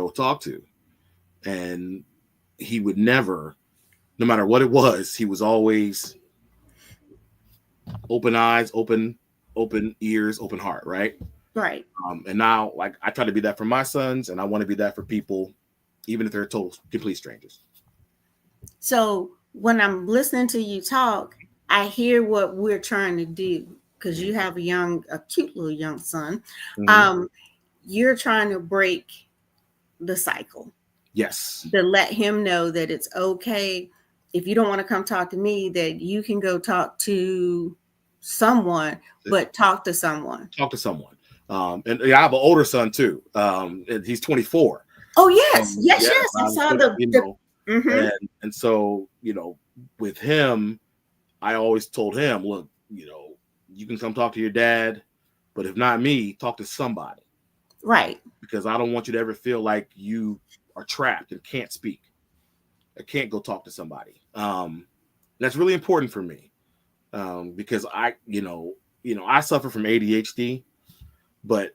go talk to. And he would never, no matter what it was, he was always open eyes, open ears, open heart, right? Right. And now, like, I try to be that for my sons, and I want to be that for people, even if they're total complete strangers. So when I'm listening to you talk, I hear what we're trying to do, because you have a cute little young son. Mm-hmm. You're trying to break the cycle. Yes. To let him know that it's okay, if you don't want to come talk to me, that you can go talk to someone, but talk to someone. Talk to someone. And I have an older son too. And he's 24. Oh yes, yes. I saw mm-hmm. and so, with him, I always told him, look, you can come talk to your dad, but if not me, talk to somebody. Right. Because I don't want you to ever feel like you are trapped and can't speak. I can't go talk to somebody. That's really important for me. Because I suffer from ADHD, but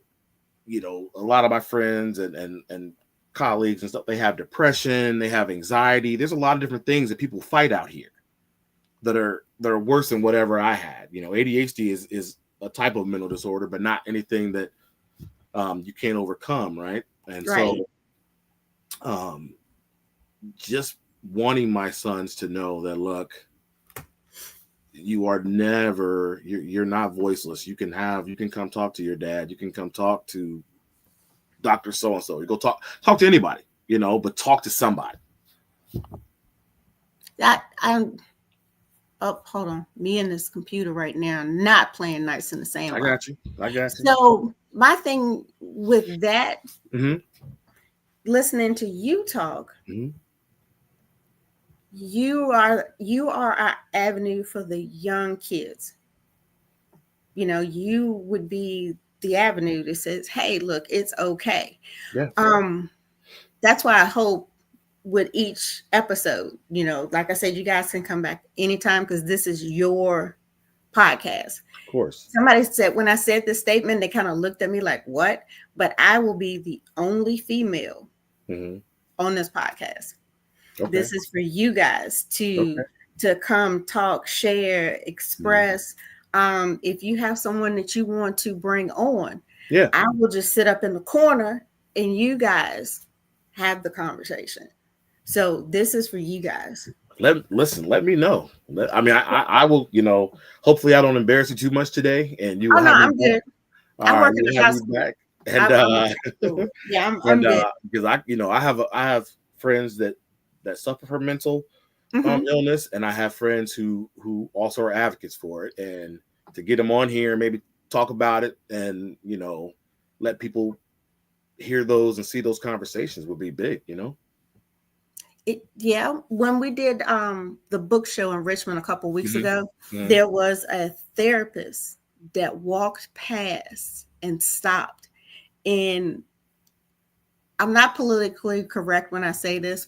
a lot of my friends and colleagues and stuff, they have depression, they have anxiety. There's a lot of different things that people fight out here that are worse than whatever I had. ADHD is a type of mental disorder, but not anything that you can't overcome, right? And right. So just wanting my sons to know that, look, you are never, you're not voiceless. You can come talk to your dad. You can come talk to Dr. So-and-so. You go talk to anybody, but talk to somebody. I'm hold on. Me and this computer right now, not playing nice in the sandbox. I got you. So my thing with that, mm-hmm. listening to you talk, mm-hmm. you are our avenue for the young kids. You would be the avenue that says, hey, look, it's okay. Yeah. That's why I hope with each episode, like I said, you guys can come back anytime, because this is your podcast. Of course. Somebody said, when I said this statement, they kind of looked at me like, what? But I will be the only female mm-hmm. on this podcast. Okay. This is for you guys to come talk, share, express. Mm-hmm. If you have someone that you want to bring on, I will just sit up in the corner and you guys have the conversation. So this is for you guys. Let me know. I will, hopefully I don't embarrass you too much today, and you will have I'm good. I'm working the house back. And I'm good. Because I have friends that suffer from mental illness, and I have friends who also are advocates for it, and to get them on here and maybe talk about it and let people hear those and see those conversations would be big. When we did the book show in Richmond a couple weeks ago, there was a therapist that walked past and stopped. And I'm not politically correct when I say this,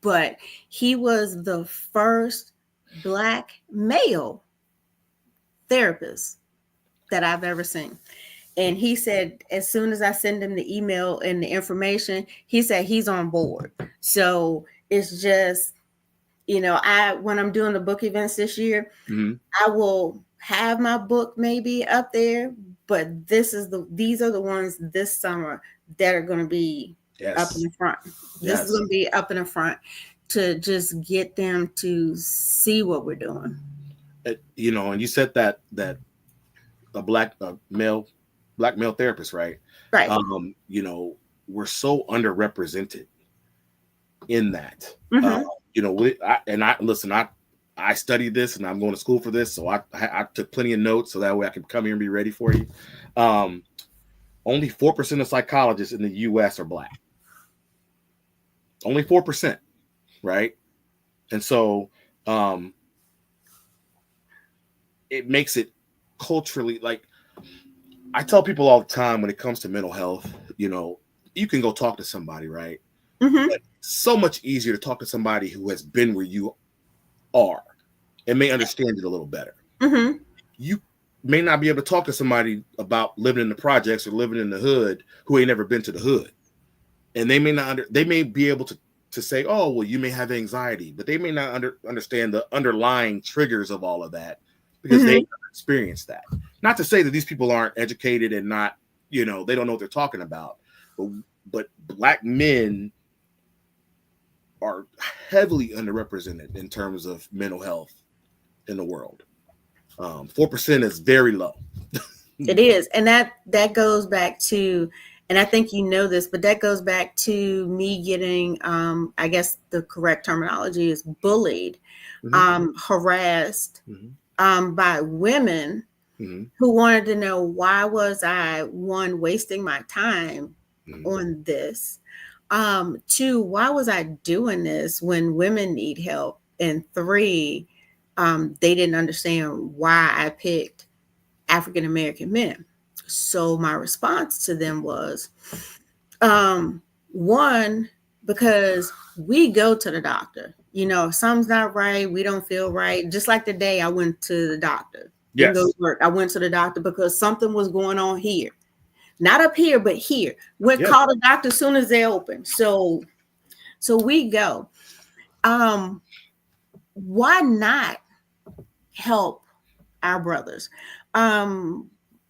but he was the first Black male therapist that I've ever seen. And he said, as soon as I send him the email and the information, he said he's on board. So it's just, when I'm doing the book events this year, I will have my book maybe up there, but these are the ones this summer that are going to be up in the front. This is going to be up in the front to just get them to see what we're doing. And you said that a black male therapist, right? Right. We're so underrepresented in that. I studied this and I'm going to school for this, so I took plenty of notes so that way I can come here and be ready for you. Only 4% of psychologists in the U.S. are Black. Only 4%, right? And so it makes it culturally, like, I tell people all the time when it comes to mental health, you can go talk to somebody, right? But so much easier to talk to somebody who has been where you are and may understand it a little better. You may not be able to talk to somebody about living in the projects or living in the hood who ain't never been to the hood. and they may not they may be able to say, oh, well, you may have anxiety, but they may not understand the underlying triggers of all of that because Mm-hmm. they experienced that. Not to say that these people aren't educated and not, they don't know what they're talking about, but Black men are heavily underrepresented in terms of mental health in the world. 4% is very low. It is. And that goes back to, and I think you know this, but that goes back to me getting, I guess the correct terminology is bullied, harassed, by women who wanted to know, why was I, one, wasting my time on this? Two, why was I doing this when women need help? And three, they didn't understand why I picked African American men. So my response to them was, one, because we go to the doctor. If something's not right, we don't feel right. Just like the day I went to the doctor. Didn't go to work. I went to the doctor because something was going on here. Not up here, but here. Call the doctor as soon as they open. So we go. Why not help our brothers?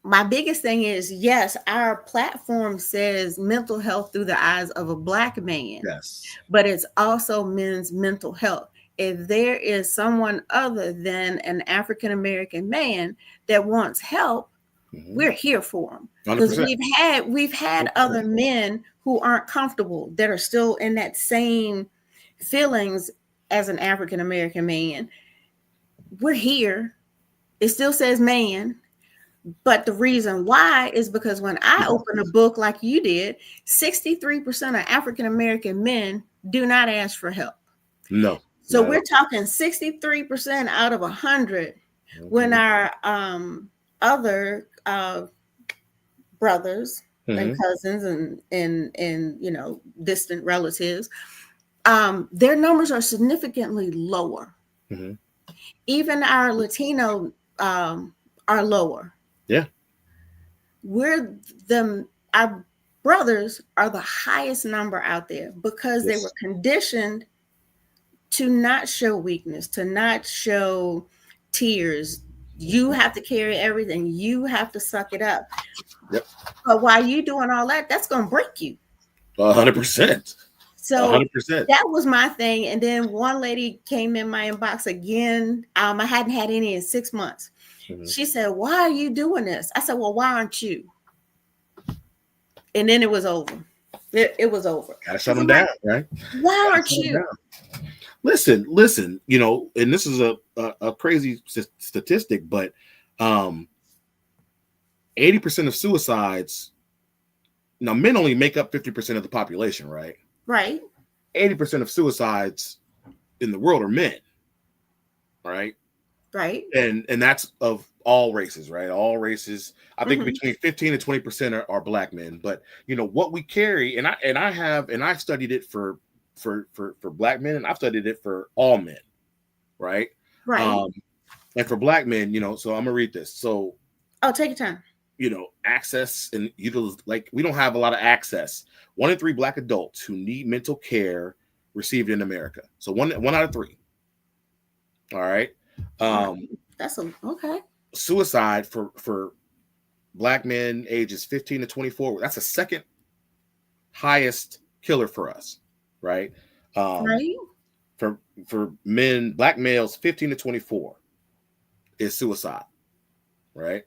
My biggest thing is, yes, our platform says mental health through the eyes of a Black man. Yes. But it's also men's mental health. If there is someone other than an African American man that wants help, we're here for them. Because we've had other men who aren't comfortable, that are still in that same feelings as an African American man. We're here. It still says man. But the reason why is because when I open a book like you did, 63% of African American men do not ask for help. No. So we're talking 63% out of 100, when our other brothers and cousins and distant relatives, their numbers are significantly lower. Even our Latino are lower. Yeah. Our brothers are the highest number out there because they were conditioned to not show weakness, to not show tears. You have to carry everything. You have to suck it up. Yep. But while you doing all that, that's going to break you. 100%. So 100%. That was my thing. And then one lady came in my inbox again. I hadn't had any in 6 months. She said, why are you doing this? I said, well, why aren't you? And then it was over. It was over. Gotta shut them down, right? Why aren't you? Listen, and this is a crazy statistic, but 80% of suicides, now men only make up 50% of the population, right? Right. 80% of suicides in the world are men, right? Right. And that's of all races, right? All races. I think between 15 and 20% are Black men. But what we carry, and I studied it for Black men, and I've studied it for all men, right? Right. And for Black men, so I'm gonna read this. So take your time. Access and like we don't have a lot of access. 1 in 3 Black adults who need mental care received in America. So one out of 3. All right. That's okay. Suicide for Black men ages 15 to 24. That's the second highest killer for us, right? Right. For men, Black males 15 to 24 is suicide, right?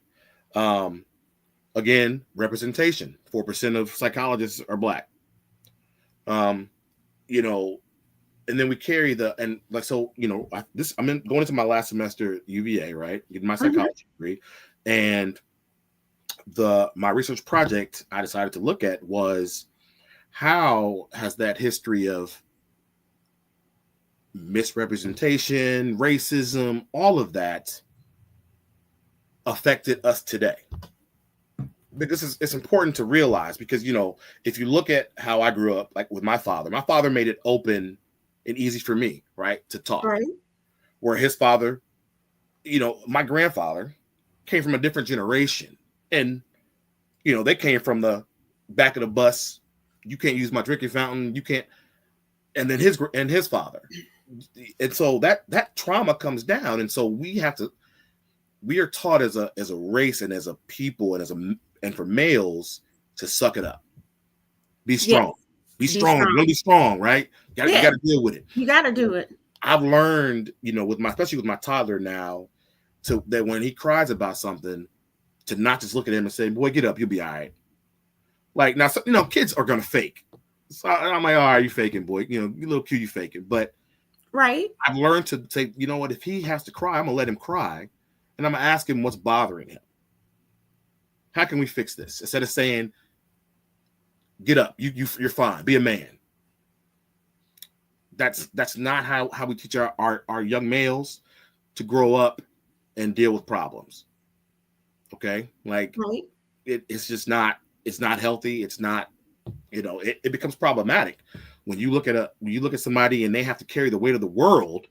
Again, representation. 4% of psychologists are Black. And then we carry I'm going into my last semester at UVA, right? Getting my psychology degree. And my research project I decided to look at was, how has that history of misrepresentation, racism, all of that affected us today? Because it's important to realize, because if you look at how I grew up, like with my father made it open and easy for me, right, to talk. Right. Where his father, my grandfather came from a different generation, and they came from the back of the bus you can't use my drinking fountain. You can't. And then his father. And so that trauma comes down. And so we are taught as a race and as a people and for males to suck it up. Be strong. Be strong. Really strong, right? You got to deal with it. You got to do it. I've learned, especially with my toddler now, that when he cries about something, to not just look at him and say, "Boy, get up, you'll be all right." Like now, kids are gonna fake. So I'm like, "All right, you faking, boy. You little cute, you faking." But right, I've learned to say, you know what? If he has to cry, I'm gonna let him cry, and I'm gonna ask him what's bothering him. How can we fix this? Instead of saying, "Get up, you're fine. Be a man." That's not how we teach our young males to grow up and deal with problems. Okay, like right. It's just not. It's not healthy. It's not. It becomes problematic when you look at somebody and they have to carry the weight of the world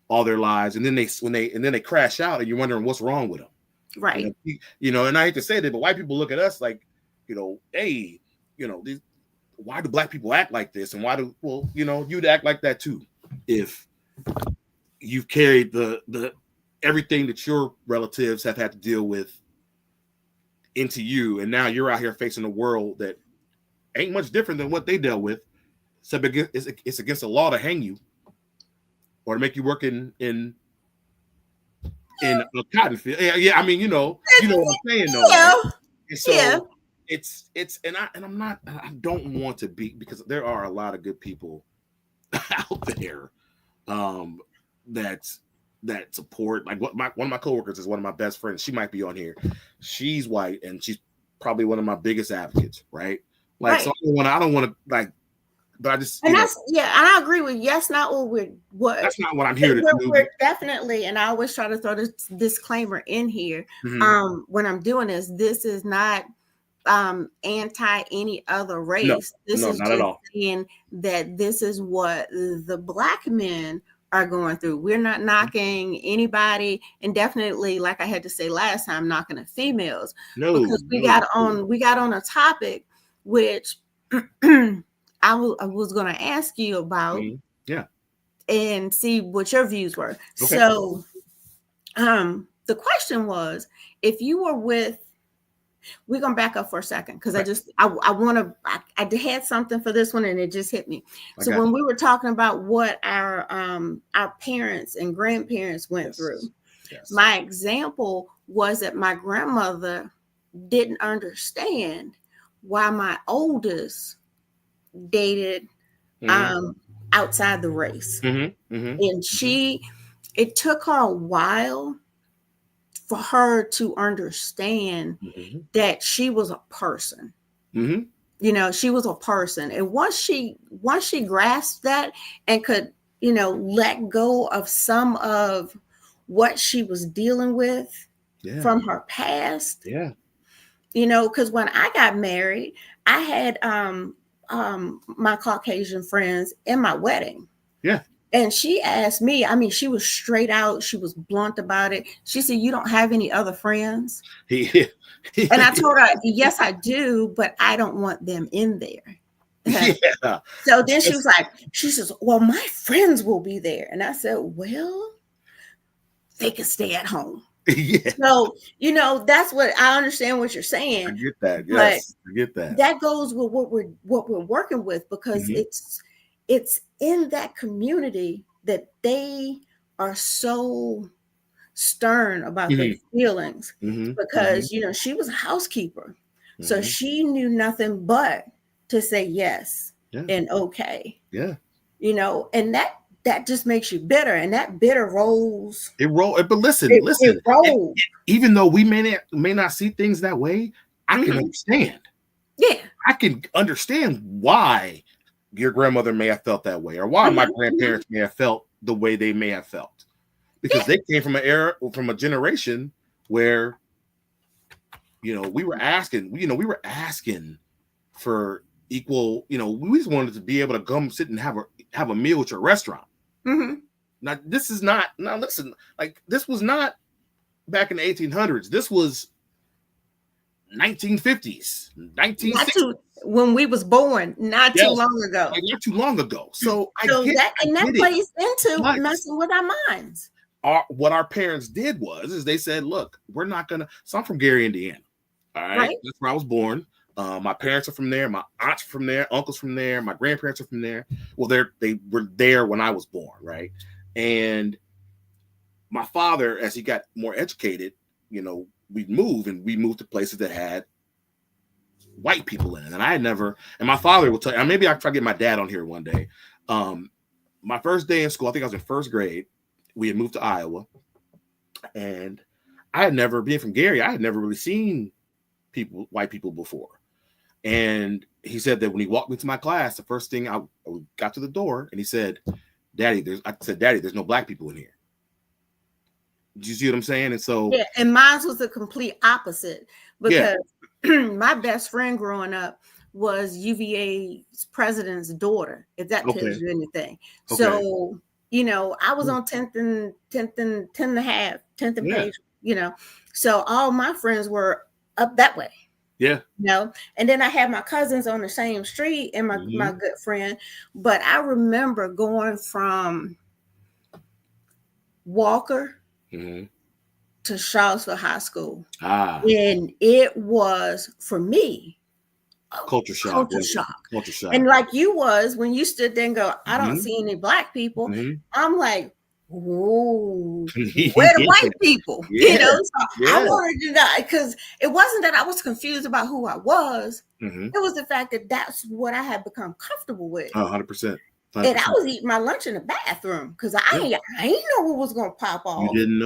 all their lives, and then they crash out, and you're wondering what's wrong with them. Right. And I hate to say that, but white people look at us like, hey, why do black people act like this? And why you'd act like that too if you've carried the everything that your relatives have had to deal with into you, and now you're out here facing a world that ain't much different than what they dealt with. Except it's against the law to hang you or to make you work in a cotton field. Yeah, I mean, you know what I'm saying, though. Yeah. Right? And so it's I don't want to be, because there are a lot of good people out there that support. Like one of my coworkers is one of my best friends. She might be on here. She's white and she's probably one of my biggest advocates, right? Like, so I don't want to like, but I just, and that's and I agree with you. That's not what that's not what I'm here to do. We're definitely, and I always try to throw this disclaimer in here. Mm-hmm. When I'm doing this is not anti any other race. This is not just at all. saying that this is what the black men are going through. We're not knocking anybody, and definitely, like I had to say last time, knocking at females. Because we got on a topic which I was going to ask you about, and see what your views were. Okay. So, the question was, if you were with, we're going to back up for a second, because I had something for this one and it just hit me. So when we were talking about what our parents and grandparents went through, my example was that my grandmother didn't understand why my oldest dated outside the race. And it took her a while for her to understand that she was a person. She was a person. And once she grasped that and could, let go of some of what she was dealing with from her past. Because when I got married, I had my Caucasian friends in my wedding. And she asked me, I mean, she was straight out, she was blunt about it. She said, "You don't have any other friends?" And I told her, "Yes, I do, but I don't want them in there." So then she says, "Well, my friends will be there." And I said, "Well, they can stay at home." So, that's what I understand what you're saying. I get that. Yes, I get that. That goes with what we're working with, because it's in that community that they are so stern about their feelings, because she was a housekeeper, so she knew nothing but to say yes and okay. And that just makes you bitter, and that bitter rolls. But listen. It rolls. Even though we may not see things that way, I can understand. I can understand why your grandmother may have felt that way, or why my grandparents may have felt the way they may have felt, because they came from from a generation where, we were asking for equal, we just wanted to be able to come sit and have a meal at your restaurant. Now, listen, like, this was not back in the 1800s. This was 1950s, 1960s. When we was born, not too long ago. Like not too long ago. So that plays into but messing with our minds. What our parents did is they said, look, we're not gonna. So I'm from Gary, Indiana. All right. That's where I was born. My parents are from there. My aunts are from there. Uncles from there. My grandparents are from there. Well, they were there when I was born, right? And my father, as he got more educated, we moved to places that had white people in it. And I had never, and my father will tell you, maybe I'll try to get my dad on here one day. My first day in school, I think I was in first grade. We had moved to Iowa. And I had never, being from Gary, I had never really seen white people before. And he said that when he walked me to my class, the first thing I got to the door and he said, Daddy, there's no black people in here. Do you see what I'm saying? And so, yeah, and mine was the complete opposite because my best friend growing up was UVA's president's daughter, if that tells you anything. Okay. So, I was on 10th and a half, 10th and page, so all my friends were up that way. Yeah. And then I had my cousins on the same street and my good friend. But I remember going from Walker to Charlottesville High School. And it was, for me, culture shock. And like you was, when you stood there and go, I don't see any black people. I'm like, whoa, where the white people? So I wanted to die because it wasn't that I was confused about who I was. It was the fact that that's what I had become comfortable with. 100%. And I was eating my lunch in the bathroom because I ain't know what was going to pop off. You didn't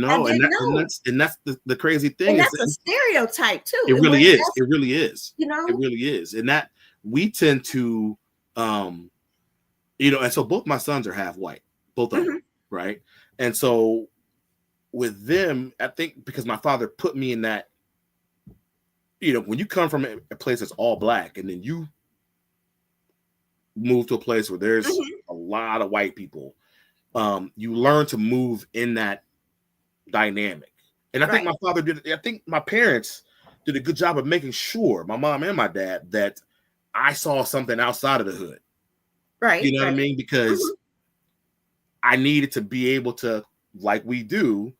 know. And that's the crazy thing. And that's a stereotype too. It really is. It really is. It really is. And that we tend to, and so both my sons are half white, both of them, right? And so with them, I think because my father put me in that, when you come from a place that's all black and then you move to a place where there's a lot of white people, you learn to move in that dynamic. And I think my father did. I think my parents did a good job of making sure, my mom and my dad, that I saw something outside of the hood. Right. You know what I mean? Because I needed to be able to, like we do,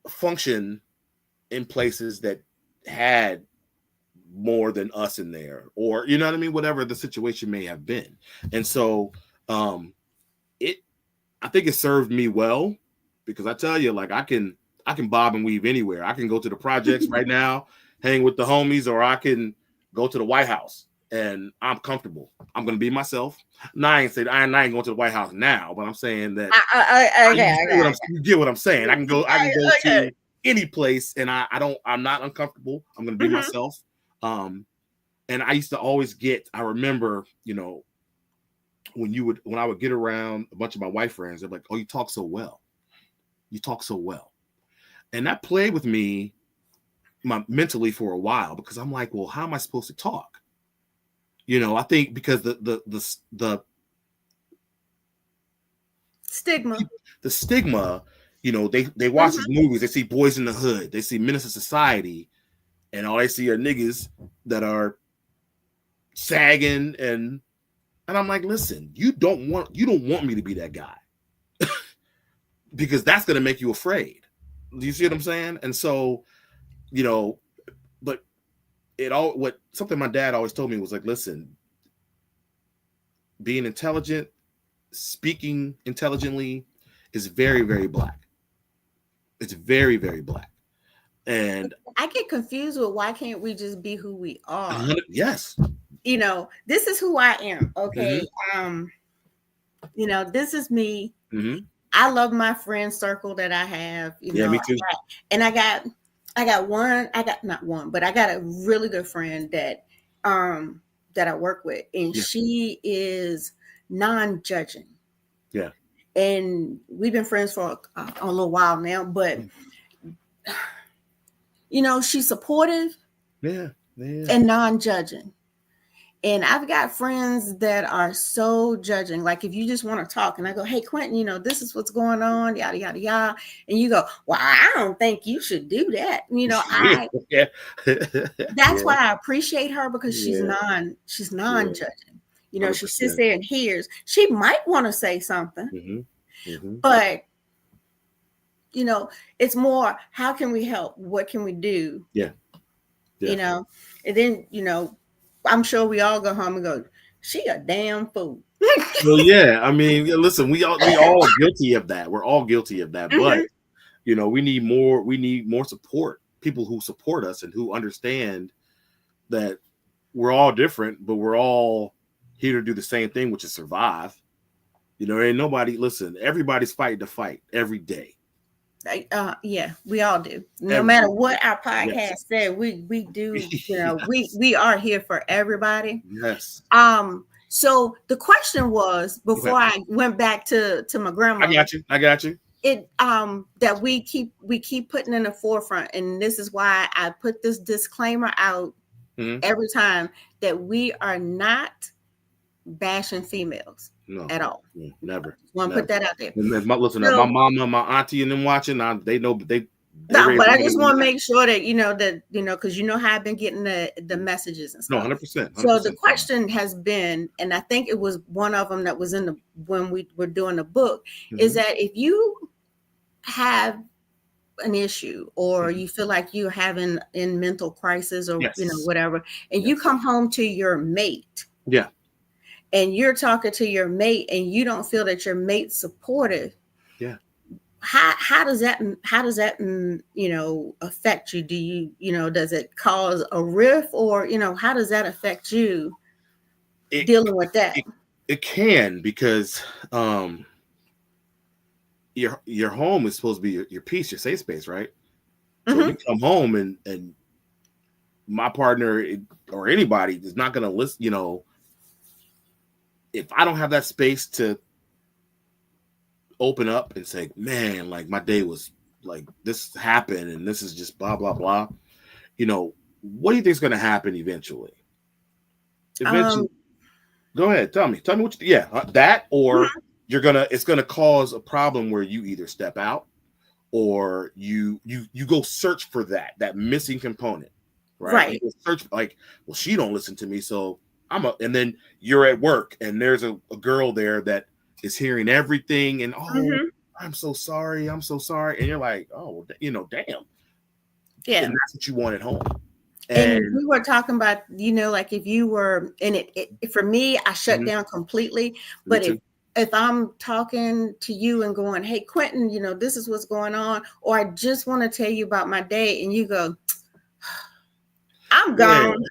function in places that had more than us in there, or you know what I mean, whatever the situation may have been. And so I think it served me well, because I tell you, like I can bob and weave anywhere. I can go to the projects right now, hang with the homies, or I can go to the White House and I'm comfortable. I'm gonna be myself. Now I ain't going to the White House now, but I'm saying that you get what I'm saying. I can go to any place and I'm not uncomfortable. I'm gonna be myself. And I used to always I remember, when I would get around a bunch of my white friends, they're like, oh, you talk so well. You talk so well. And that played with me mentally for a while, because I'm like, well, how am I supposed to talk? I think because the stigma, they watch these movies, they see Boys in the Hood, they see Menace to Society, and all they see are niggas that are sagging, and I'm like, listen, you don't want me to be that guy, because that's gonna make you afraid. Do you see what I'm saying? And so, but something my dad always told me was like, listen, being intelligent, speaking intelligently is very, very black. It's very, very black. And I get confused with, why can't we just be who we are? Yes. This is who I am. Okay. This is me. I love my friend circle that I have. Me too. And I got a really good friend that I work with, and she is non-judging. Yeah. And we've been friends for a little while now, but she's supportive. Yeah. And non-judging. And I've got friends that are so judging. Like if you just want to talk and I go, hey, Quentin, this is what's going on, yada, yada, yada. And you go, well, I don't think you should do that. Yeah. That's why I appreciate her, because she's Yeah. non-judging. She sits 100%. there and hears. She might want to say something, Mm-hmm. but it's more, how can we help? What can we do? Yeah. And then, I'm sure we all go home and go, she a damn fool. Well, yeah. I mean, listen, we all are guilty of that. We're all guilty of that. But we need more support. People who support us and who understand that we're all different, but we're all here to do the same thing, which is survive. Ain't nobody, listen, everybody's fighting to fight every day. Yeah, we all do. No matter what our podcast said, we do. We are here for everybody. Yes. So the question was, before I went back to my grandma. I got you. It that we keep putting in the forefront, and this is why I put this disclaimer out every time, that we are not bashing females at all. Never. Want to put that out there. Listen, my mama, my auntie, and them watching, they know, but but I just want to make sure that because how I've been getting the messages and stuff. No, 100%. So the question has been, and I think it was one of them that was when we were doing the book, is that if you have an issue, or you feel like you're having in mental crisis, or whatever, and you come home to your mate, and you're talking to your mate, and you don't feel that your mate's supportive, how does that affect you? Do you does it cause a rift, or how does that affect you dealing with that? It can, because your home is supposed to be your peace, your safe space, right? So you come home and my partner or anybody is not going to listen. If I don't have that space to open up and say, man, like my day was like this happened and this is just blah blah blah, what do you think is going to happen eventually? Go ahead, tell me what that, or it's gonna cause a problem where you either step out, or you go search for that missing component, right? You search, like, well, she don't listen to me, so and then you're at work and there's a girl there that is hearing everything, and I'm so sorry, and you're like, oh, damn, and that's what you want at home. And we were talking about, like if you were in it, for me, I shut down completely. But if I'm talking to you and going, hey, Quentin, this is what's going on, or I just want to tell you about my day, and you go, I'm gone.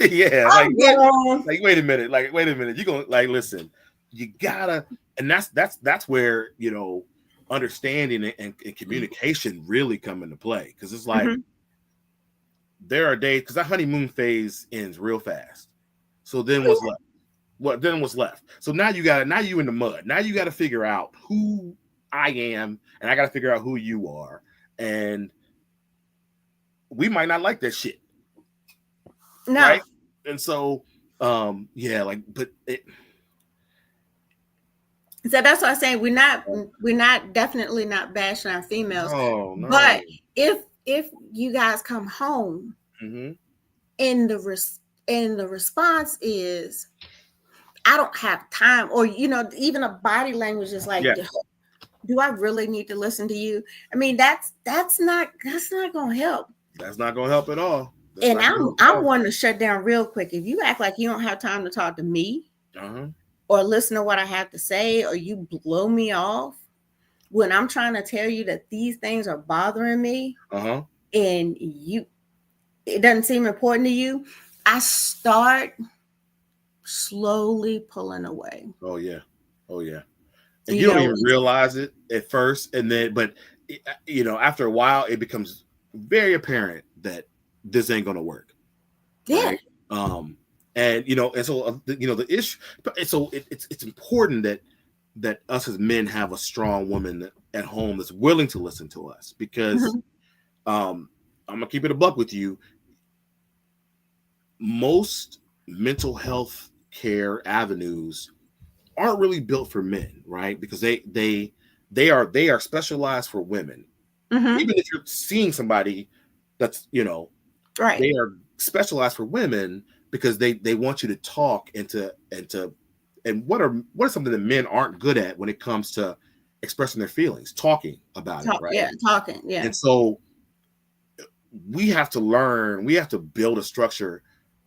I'm gone. Wait a minute. You're going, like, listen, you gotta, and that's where, understanding and communication really come into play. Because it's like, there are days, because that honeymoon phase ends real fast. So then what's left? Then what's left? So now you in the mud. Now you got to figure out who I am, and I got to figure out who you are. And we might not like that shit. No. Right? And so, but it. So that's what I'm saying. We're not definitely not bashing our females. Oh, no. But if you guys come home and the response is, I don't have time, or even a body language is like, do I really need to listen to you? I mean, that's not gonna help. That's not gonna help at all. And I'm wanting to shut down real quick. If you act like you don't have time to talk to me, or listen to what I have to say, or you blow me off when I'm trying to tell you that these things are bothering me, and it doesn't seem important to you, I start slowly pulling away. Oh yeah. And you don't even realize it at first, and then, but after a while, it becomes very apparent that this ain't gonna work. Right? And and so the issue. So it's important that us as men have a strong woman at home that's willing to listen to us, because I'm gonna keep it a buck with you. Most mental health care avenues aren't really built for men, right? Because they are specialized for women. Mm-hmm. Even if you're seeing somebody that's, Right. they are specialized for women because they want you to talk and what are something that men aren't good at when it comes to expressing their feelings, talking about it, Talk. right? Yeah. Talking. Yeah. And so we have to build a structure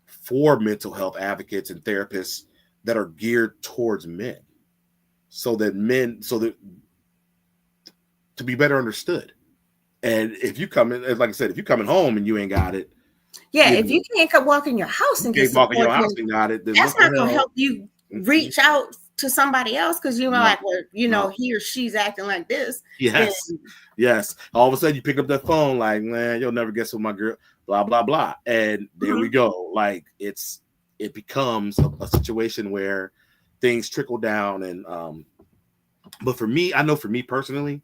for mental health advocates and therapists that are geared towards men, so that to be better understood. And if you come in, like I said, if you coming home and you ain't got it, Yeah. you If you know, can't come walk in your house you and get can't walk in support, your house then and got it, then that's what the not going to hell? help you Mhm. reach out to somebody else because you're No, like, well, no. he or she's acting like this. Then Yes, yes. All of a sudden, you pick up that phone, like, man, you'll never guess what my girl, blah blah blah, and there we mhm. go. Like it becomes a situation where things trickle down, and but for me, I know for me personally,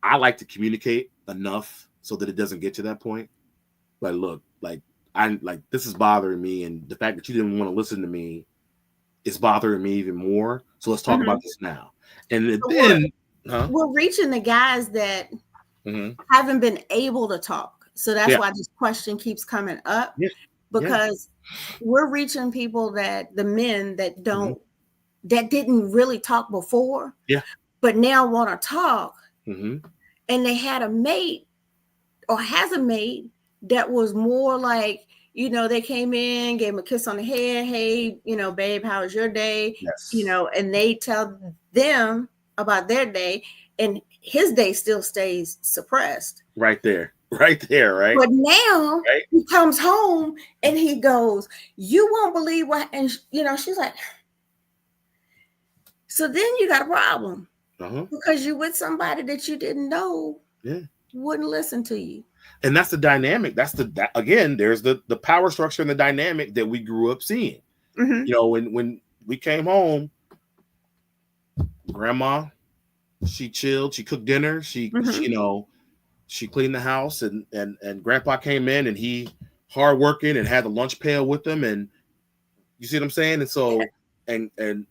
I like to communicate enough so that it doesn't get to that point. Like, look, like I like this is bothering me, and the fact that you didn't want to listen to me is bothering me even more. So let's talk about Mhm. this now. And So then, huh? we're reaching the guys that Mm-hmm. haven't been able to talk. So that's Yeah, why this question keeps coming up yeah, yeah. because we're reaching people that the men Mm-hmm. that didn't really talk before, Yeah. but now want to talk, Mm-hmm. and they had a mate or has a mate that was more like, they came in, gave him a kiss on the head, hey, babe, how was your day? Yes. And they tell them about their day, and his day still stays suppressed. Right there. Right there. Right. But now Right. he comes home and he goes, you won't believe what, and she's like, so then you got a problem Uh-huh. because you with somebody that you didn't know Yeah. wouldn't listen to you. And that's the dynamic. That again, there's the power structure and the dynamic that we grew up seeing. Mm-hmm. When we came home, grandma, she chilled, she cooked dinner, Mm-hmm. she cleaned the house, and grandpa came in and he hard working and had the lunch pail with him, and you see what I'm saying? And Yeah. so and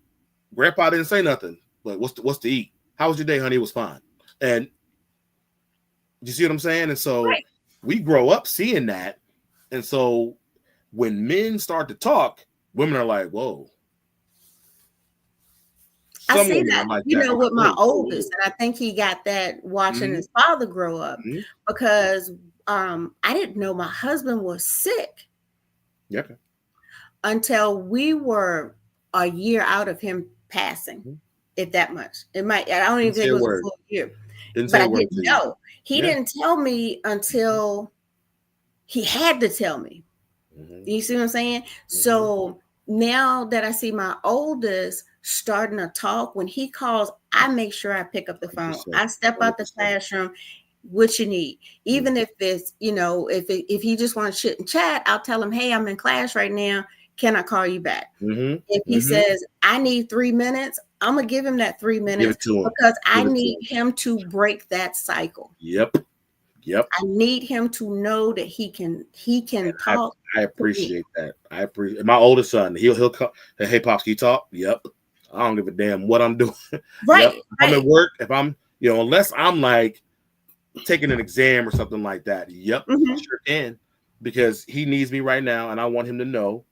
grandpa didn't say nothing. Like, what's to eat? How was your day, honey? It was fine. And you see what I'm saying? And so Right. we grow up seeing that. And so when men start to talk, women are like, whoa. I Some see women are that, like that. Like, with my whoa, whoa, oldest, whoa. and I think he got that watching Mm-hmm, his father grow up mm-hmm. because I didn't know my husband was sick Yeah. until we were a year out of him passing, Mm-hmm. if that much. I don't even Didn't say think it a was a word. full year, Didn't but say I a word didn't to you. know. He Yeah. didn't tell me until he had to tell me. Mm-hmm, You see what I'm saying? mm-hmm. So now that I see my oldest starting to talk, when he calls, I make sure I pick up the phone. 100%. I step out the 100%. classroom. What you need, Mm-hmm, even if it's, if he just wants to chit and chat, I'll tell him, hey, I'm in class right now. Can I call you back? If mm-hmm, he mm-hmm. says I need 3 minutes, I'm gonna give him that 3 minutes Give it to him. because I Give it to need him. him to break that cycle. Yep. Yep. I need him to know that he can I, talk I to me. appreciate that. I appreciate my oldest son. He'll come. Hey, pops, can you talk? Yep. I don't give a damn what I'm doing. Yep. Right, If I'm at right. work, if I'm, unless I'm like taking an exam or something like that. Yep, I Mhm. sure can, because he needs me right now, and I want him to know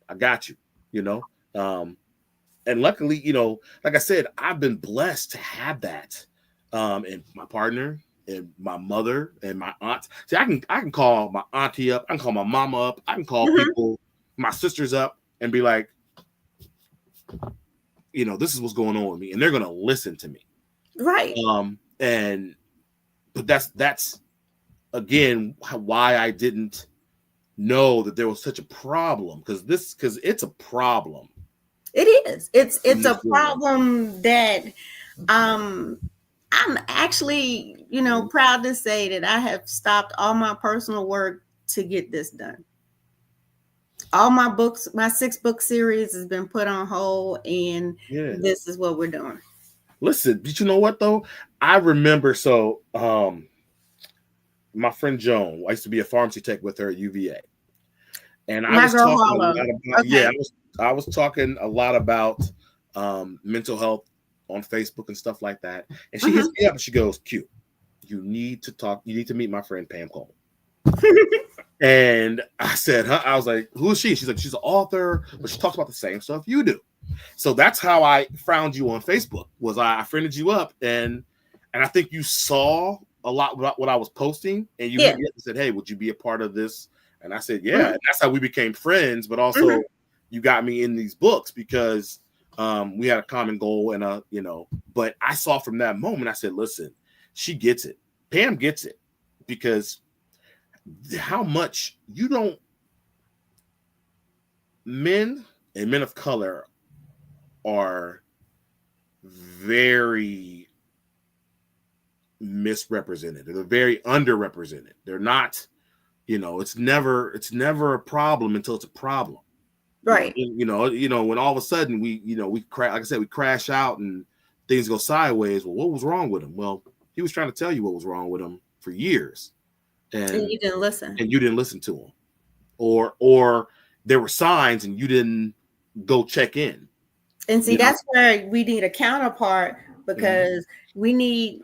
I got you. You know, um, and luckily, like I said, I've been blessed to have that, and my partner and my mother and my aunt. See, I can call my auntie up, I can call my mama up, I can call Mhm. people, my sisters up, and be like, this is what's going on with me, and they're gonna listen to me. Right. And but that's again why I didn't know that there was such a problem, because it's a problem It is. in It's this a world. problem that um I'm actually, Mhm. proud to say that I have stopped all my personal work to get this done. All my books, my 6-book series has been put on hold, and Yeah. this is what we're doing. Listen, did you know what though? I remember, so my friend Joan, I used to be a pharmacy tech with her at UVA. And I My was girl talking a Harlow. lot about Okay. I was talking a lot about mental health on Facebook and stuff like that. And she hits me up and she goes, Q, you need to talk, you need to meet my friend Pam Cole. And I said, huh? I was like, who is she? She's like, she's an author, but she talks about the same stuff you do. So that's how I found you on Facebook. Was I friended you up, and I think you saw a lot about what I was posting, and you hit me up and said, hey, would you be a part of this? And I said, yeah. And that's how we became friends. But also, you got me in these books because we had a common goal, and But I saw from that moment, I said, listen, she gets it. Pam gets it, because how much you don't, men and men of color are very misrepresented. They're very underrepresented. They're not, it's never a problem until it's a problem. Right. When all of a sudden we crash, like I said, we crash out and things go sideways. Well, what was wrong with him? Well, he was trying to tell you what was wrong with him for years. And you didn't listen. And you didn't listen to him. Or there were signs and you didn't go check in. And see, that's where we need a counterpart, because we need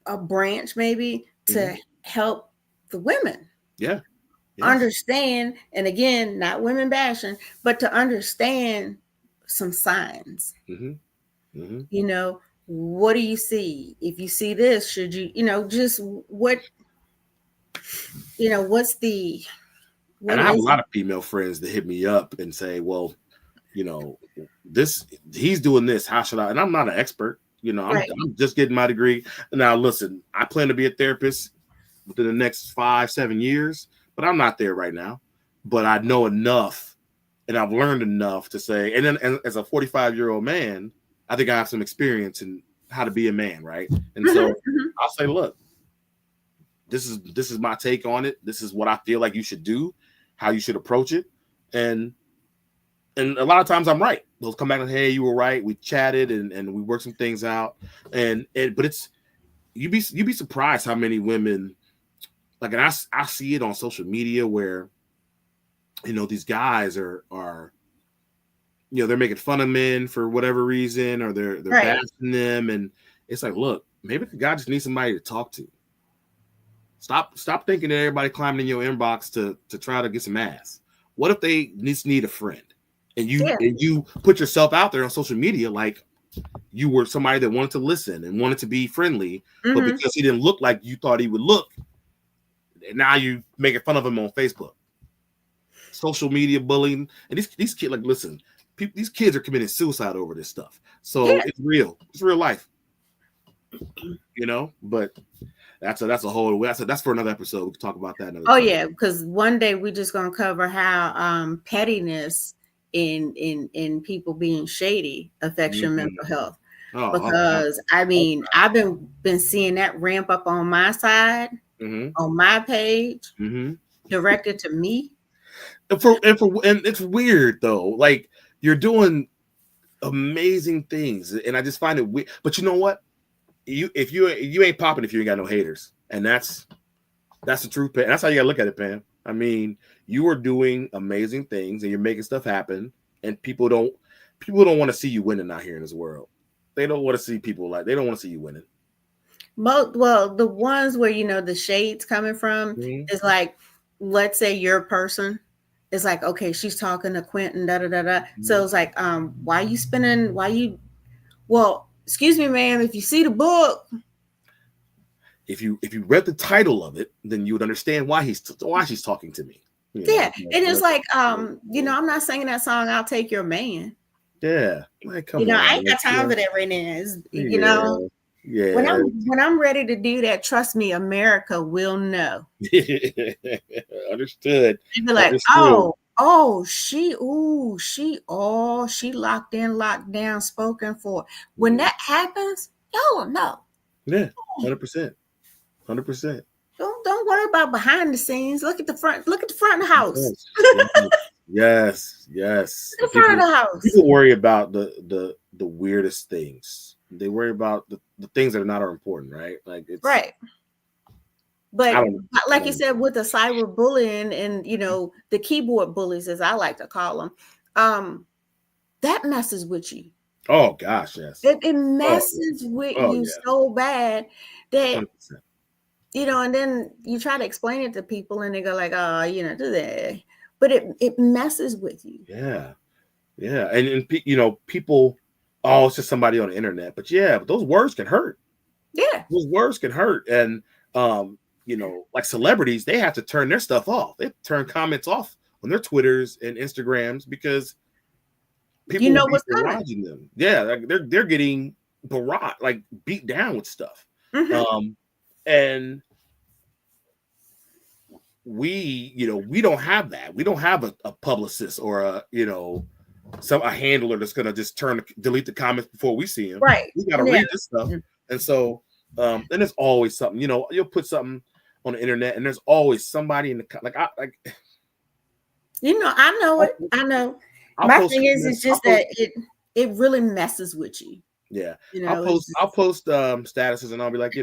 a branch maybe to help the women. Yeah. Understand, and again, not women bashing, but to understand some signs. What do you see? If you see this, should you, just what, what's the, and I have a lot of female friends that hit me up and say, well, he's doing this, how should I? And I'm not an expert, I'm just getting my degree. Now, listen, I plan to be a therapist within the next 5-7 years, but I'm not there right now. But I know enough, and I've learned enough to say, and then as a 45-year-old man, I think I have some experience in how to be a man, right? And so I'll say, look, this is my take on it. This is what I feel like you should do, how you should approach it. And a lot of times I'm right. They'll come back and, hey, you were right. We chatted and we worked some things out. But it's, you'd be surprised how many women, like, and I see it on social media where, these guys are they're making fun of men for whatever reason, or they're bashing them. And it's like, look, maybe the guy just needs somebody to talk to. Stop thinking that everybody climbing in your inbox to try to get some ass. What if they just need a friend? And you put yourself out there on social media like you were somebody that wanted to listen and wanted to be friendly, but because he didn't look like you thought he would look, now you making fun of him on Facebook. Social media bullying, and these kids, like, listen, these kids are committing suicide over this stuff. So it's real. It's real life. But that's a whole. That's for another episode. We can talk about that another time. Yeah, because one day we're just gonna cover how pettiness in people being shady affects your mental health. Because I've been seeing that ramp up on my side, on my page, directed to me. And it's weird though. Like, you're doing amazing things, and I just find it weird. But you know what? You ain't popping if you ain't got no haters, and that's the truth, Pam. That's how you gotta look at it, Pam. I mean, you are doing amazing things, and you're making stuff happen, and people don't want to see you winning out here in this world. They don't want to see people they don't want to see you winning. Well, the ones where the shades coming from is like, let's say your person is like, okay, she's talking to Quentin, da da da da. So it's like, well, excuse me, ma'am, if you see the book, if you read the title of it, then you would understand why she's talking to me. And it's like, I'm not singing that song, I'll Take Your Man. Yeah, like, come on, I ain't got time for that right now. When I'm ready to do that, trust me, America will know. Understood. They'd be like, she locked in, locked down, spoken for. When that happens, y'all will know. Yeah, 100%. Don't worry about behind the scenes. Look at the front. Look at the front of the house. Yes. The front of the house. People worry about the weirdest things. They worry about the things that are not important, right? Like, it's right. But like you know. said, with the cyberbullying and the keyboard bullies, as I like to call them, that messes with you. Oh gosh, yes. It messes with you yeah. so bad that 100%. and then you try to explain it to people and they go like, oh, do that. But it messes with you. Yeah. Yeah. And people, oh, it's just somebody on the internet. But but those words can hurt. Yeah. Those words can hurt. And like celebrities, they have to turn their stuff off. They turn comments off on their Twitters and Instagrams because people will be what's coming. barraging them. Yeah, like they're getting barraged, like beat down with stuff. Mm-hmm. And we don't have that. We don't have a publicist or a handler that's gonna just delete the comments before we see them. Right. We gotta read this stuff. And so and there's always something, you'll put something on the internet and there's always somebody in the I know it. I know. My thing is, it's just that it really messes with you. Yeah. I'll post statuses and I'll be like,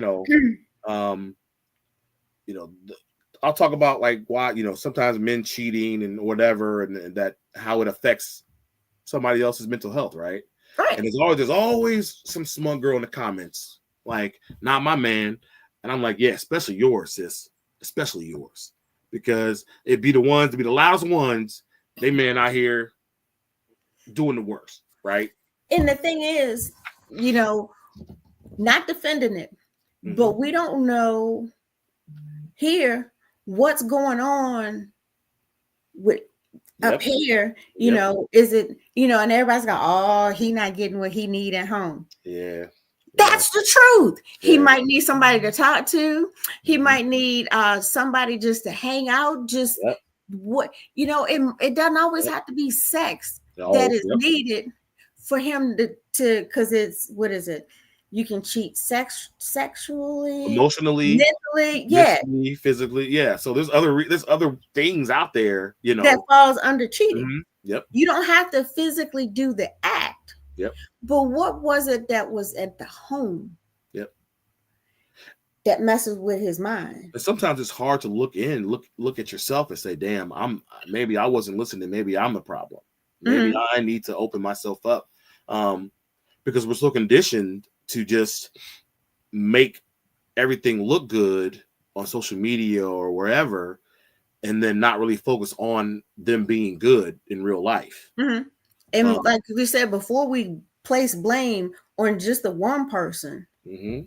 I'll talk about like why, sometimes men cheating and whatever, and that how it affects somebody else's mental health, right? Right. And there's always some smug girl in the comments, like, not my man. And I'm like, yeah, especially yours, sis. Especially yours. Because it'd be the loudest ones, they men out here doing the worst, right? And the thing is, not defending it, but we don't know here what's going on with up here, is it, and everybody's going, oh, he not getting what he need at home. Yeah. That's the truth. Yeah. He might need somebody to talk to. He might need somebody just to hang out. Just what, it doesn't always have to be sex that is needed for him to, because it's, what is it? You can cheat sexually, emotionally, mentally, physically. Yeah. So there's other things out there, that falls under cheating. Mm-hmm. Yep. You don't have to physically do the act. Yep. But what was it that was at the home? Yep. That messes with his mind. And sometimes it's hard to look at yourself and say, damn, maybe I wasn't listening. Maybe I'm the problem. Maybe I need to open myself up. Because we're so conditioned to just make everything look good on social media or wherever, and then not really focus on them being good in real life. Mm-hmm. And like we said before, we place blame on just the one person. Mm-hmm.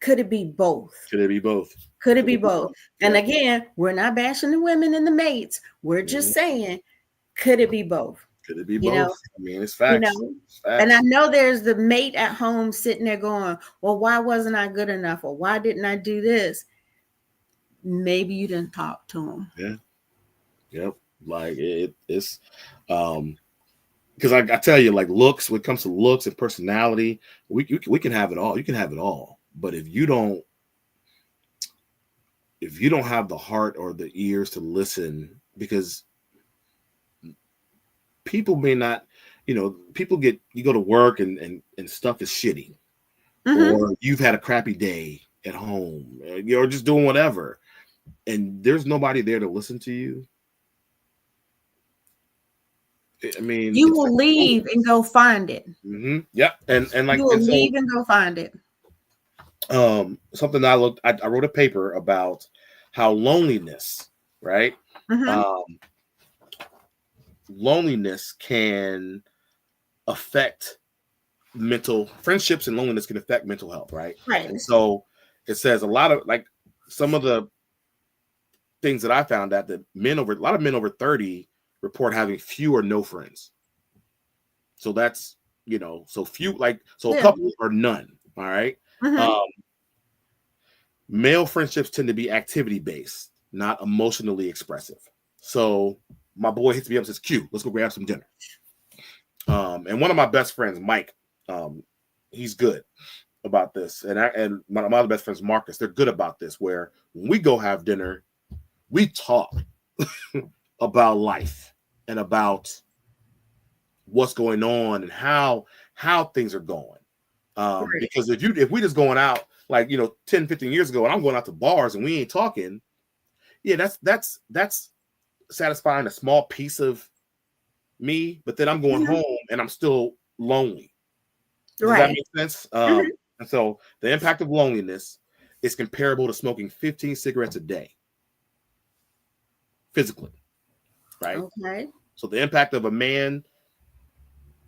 Could it be both? Could it be both? Could it be both? And again, we're not bashing the women and the mates. We're just saying, could it be both? Could it be both? I mean, it's facts. It's facts. And I know there's the mate at home sitting there going, well, why wasn't I good enough? Or why didn't I do this? Maybe you didn't talk to him. Yeah. Yep. Like it's because I tell you, like, looks, when it comes to looks and personality, we can have it all. You can have it all. But if you don't have the heart or the ears to listen, because people may not, people you go to work and stuff is shitty, or you've had a crappy day at home, or just doing whatever, and there's nobody there to listen to you. I mean, you will leave and go find it. Mm-hmm. Yeah, and like you will leave and go find it. Something I wrote a paper about how loneliness, right? Loneliness can affect friendships, and loneliness can affect mental health, right? Right. And so it says a lot of, like, some of the things that I found out that a lot of men over 30 report having few or no friends. So that's, so few, like, so a couple or none. All right. Male friendships tend to be activity based, not emotionally expressive. So my boy hits me up and says, Q, let's go grab some dinner. And one of my best friends, Mike, he's good about this. And my other best friends, Marcus, they're good about this, where when we go have dinner, we talk about life and about what's going on and how things are going. Because if we just going out like, 10, 15 years ago, and I'm going out to bars and we ain't talking. Yeah, that's satisfying a small piece of me, but then I'm going home and I'm still lonely. Does that make sense? And so the impact of loneliness is comparable to smoking 15 cigarettes a day, physically, right? Okay. So the impact of a man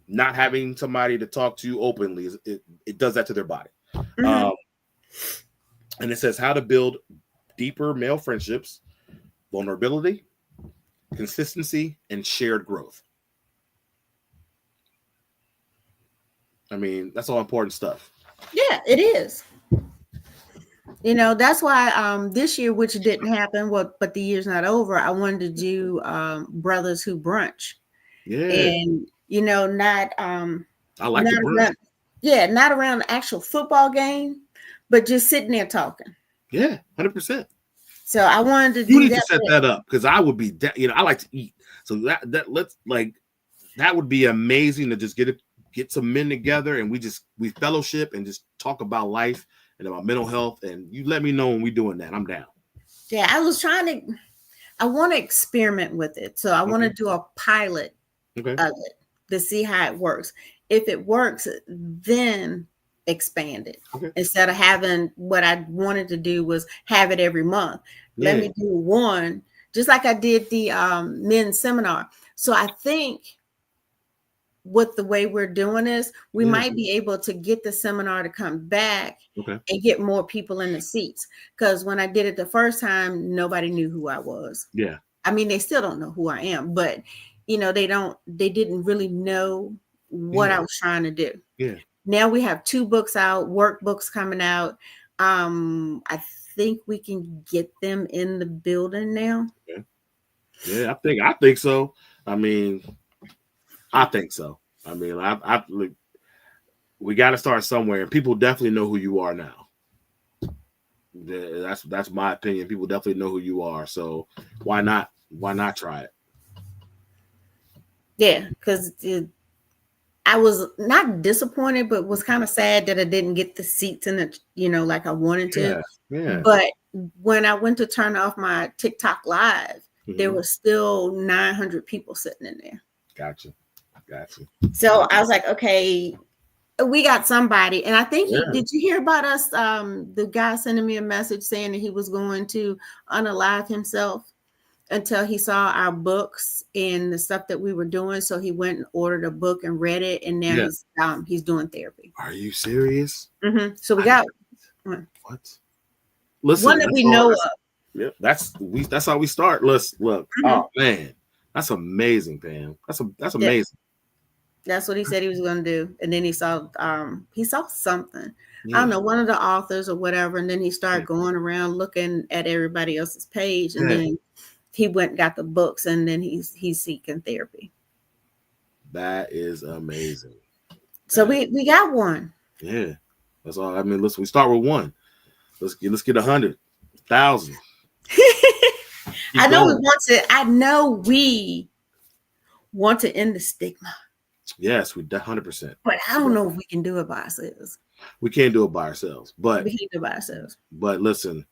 not having somebody to talk to openly it does that to their body. And it says how to build deeper male friendships, vulnerability, consistency, and shared growth. I mean, that's all important stuff. Yeah, it is. That's why this year, which didn't happen, but the year's not over, I wanted to do Brothers Who Brunch. Yeah. And not I like the brunch. Not around the actual football game, but just sitting there talking. Yeah, 100%. So I wanted to do that. You need to set that up, because I would be I like to eat. So that would be amazing to just get some men together and we fellowship and just talk about life and about mental health, and you let me know when we're doing that. I'm down. Yeah, I want to experiment with it. So I want to do a pilot of it to see how it works. If it works, then expand it. Instead of having what I wanted to do was have it every month. Let me do one, just like I did the men's seminar. So I think with the way we're doing this, we might be able to get the seminar to come back and get more people in the seats. Because when I did it the first time, nobody knew who I was. Yeah. I mean, they still don't know who I am, but they didn't really know what I was trying to do. Yeah. Now we have 2 books out, workbooks coming out. I think we can get them in the building now. Yeah, I think so. I mean, I think so. I mean, we got to start somewhere, and people definitely know who you are now. That's my opinion. People definitely know who you are. So why not? Why not try it? Yeah, because I was not disappointed, but was kind of sad that I didn't get the seats in it, like I wanted to. Yeah. But when I went to turn off my TikTok live, there was still 900 people sitting in there. Gotcha. So I was like, okay, we got somebody. And I think did you hear about us? The guy sending me a message saying that he was going to unalive himself until he saw our books and the stuff that we were doing. So he went and ordered a book and read it. And now he's doing therapy. Are you serious? So we got what? Listen, one that we know of. Yep, that's how we start. Let's look. Oh man, that's amazing, Pam. That's amazing. That's what he said he was going to do. And then he saw something. I don't know, one of the authors or whatever. And then he started going around looking at everybody else's page. And then he went and got the books, and then he's seeking therapy. That is amazing. So we got one. Yeah. That's all. I mean, listen, we start with one. Let's get 100,000. I know we want to end the stigma. Yes, we 100%. But I don't know if we can do it by ourselves. We can't do it by ourselves. But we can't do it by ourselves. But listen,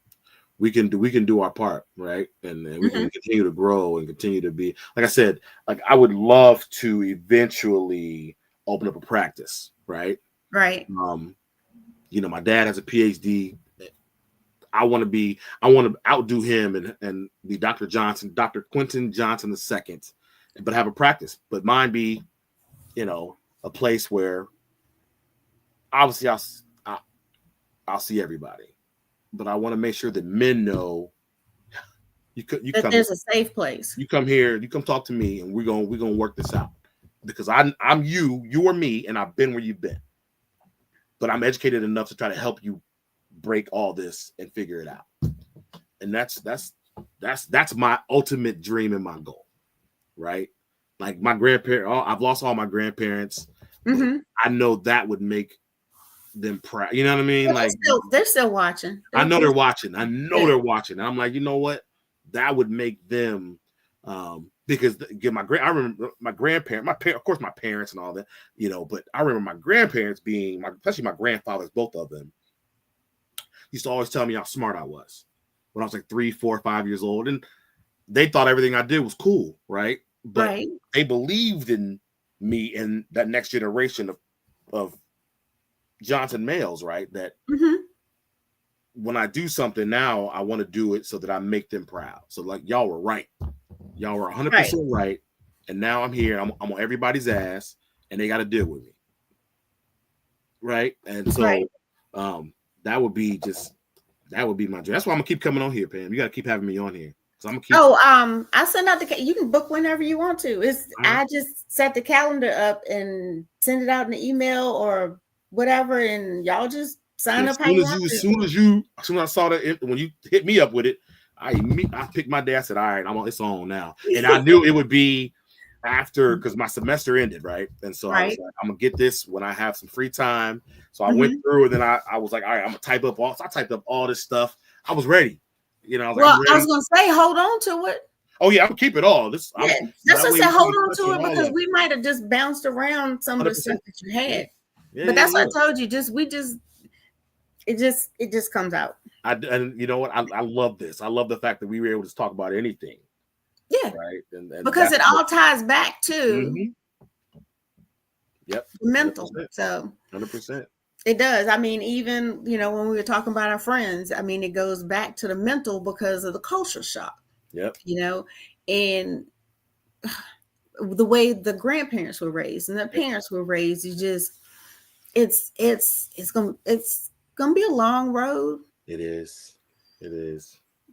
we can do our part, right? And we can continue to grow and continue to be, like I said, like I would love to eventually open up a practice, right? Right. My dad has a PhD. I want to outdo him and be Dr. Quentin Johnson II, but have a practice. But mine be, a place where obviously I'll see everybody, but I want to make sure that men know that there's a safe place. You come here, you come talk to me, and we're gonna work this out, because I'm you are me, and I've been where you've been, but I'm educated enough to try to help you break all this and figure it out. And that's my ultimate dream and my goal, right? Like my I've lost all my grandparents. I know that would make them proud. You know what I mean? Like they're still watching. I know they're watching. They're watching. And I'm like, you know what? That would make them because I remember my grandparents, of course my parents and all that, but I remember my grandparents being especially my grandfathers, both of them used to always tell me how smart I was when I was like 3, 4, 5 years old, and they thought everything I did was cool, right? But Right. they believed in me and that next generation of Johnson males, right? That when I do something now, I want to do it so that I make them proud. So like y'all were right. Y'all were 100% right. And now I'm here. I'm on everybody's ass and they got to deal with me. Right. And so that would be my dream. That's why I'm gonna keep coming on here, Pam. You got to keep having me on here. So I'm gonna keep. I send out you can book whenever you want to. I just set the calendar up and send it out in the email or whatever, and y'all just sign up. As soon as I saw that when you hit me up with it, I picked my day. I said, all right, it's on now. And I knew it would be after because my semester ended, right? And so I was like, I'm gonna get this when I have some free time. So I went through and then I was like, all right, I'm gonna type up all. So I typed up all this stuff. I was ready. I was gonna say, hold on to it. Oh yeah, I'm gonna keep it all. That's what I said. Hold on to it because we might have just bounced around some 100%. Of the stuff that you had. Yeah, but that's what I told you. It just comes out. And you know what? I love this. I love the fact that we were able to talk about anything. Yeah. Right. And because it all ties back to mental. 100%. So 100%. It does. I mean, even, when we were talking about our friends, I mean, it goes back to the mental because of the culture shock. Yep. And the way the grandparents were raised and the parents were raised, it's gonna be a long road. It is.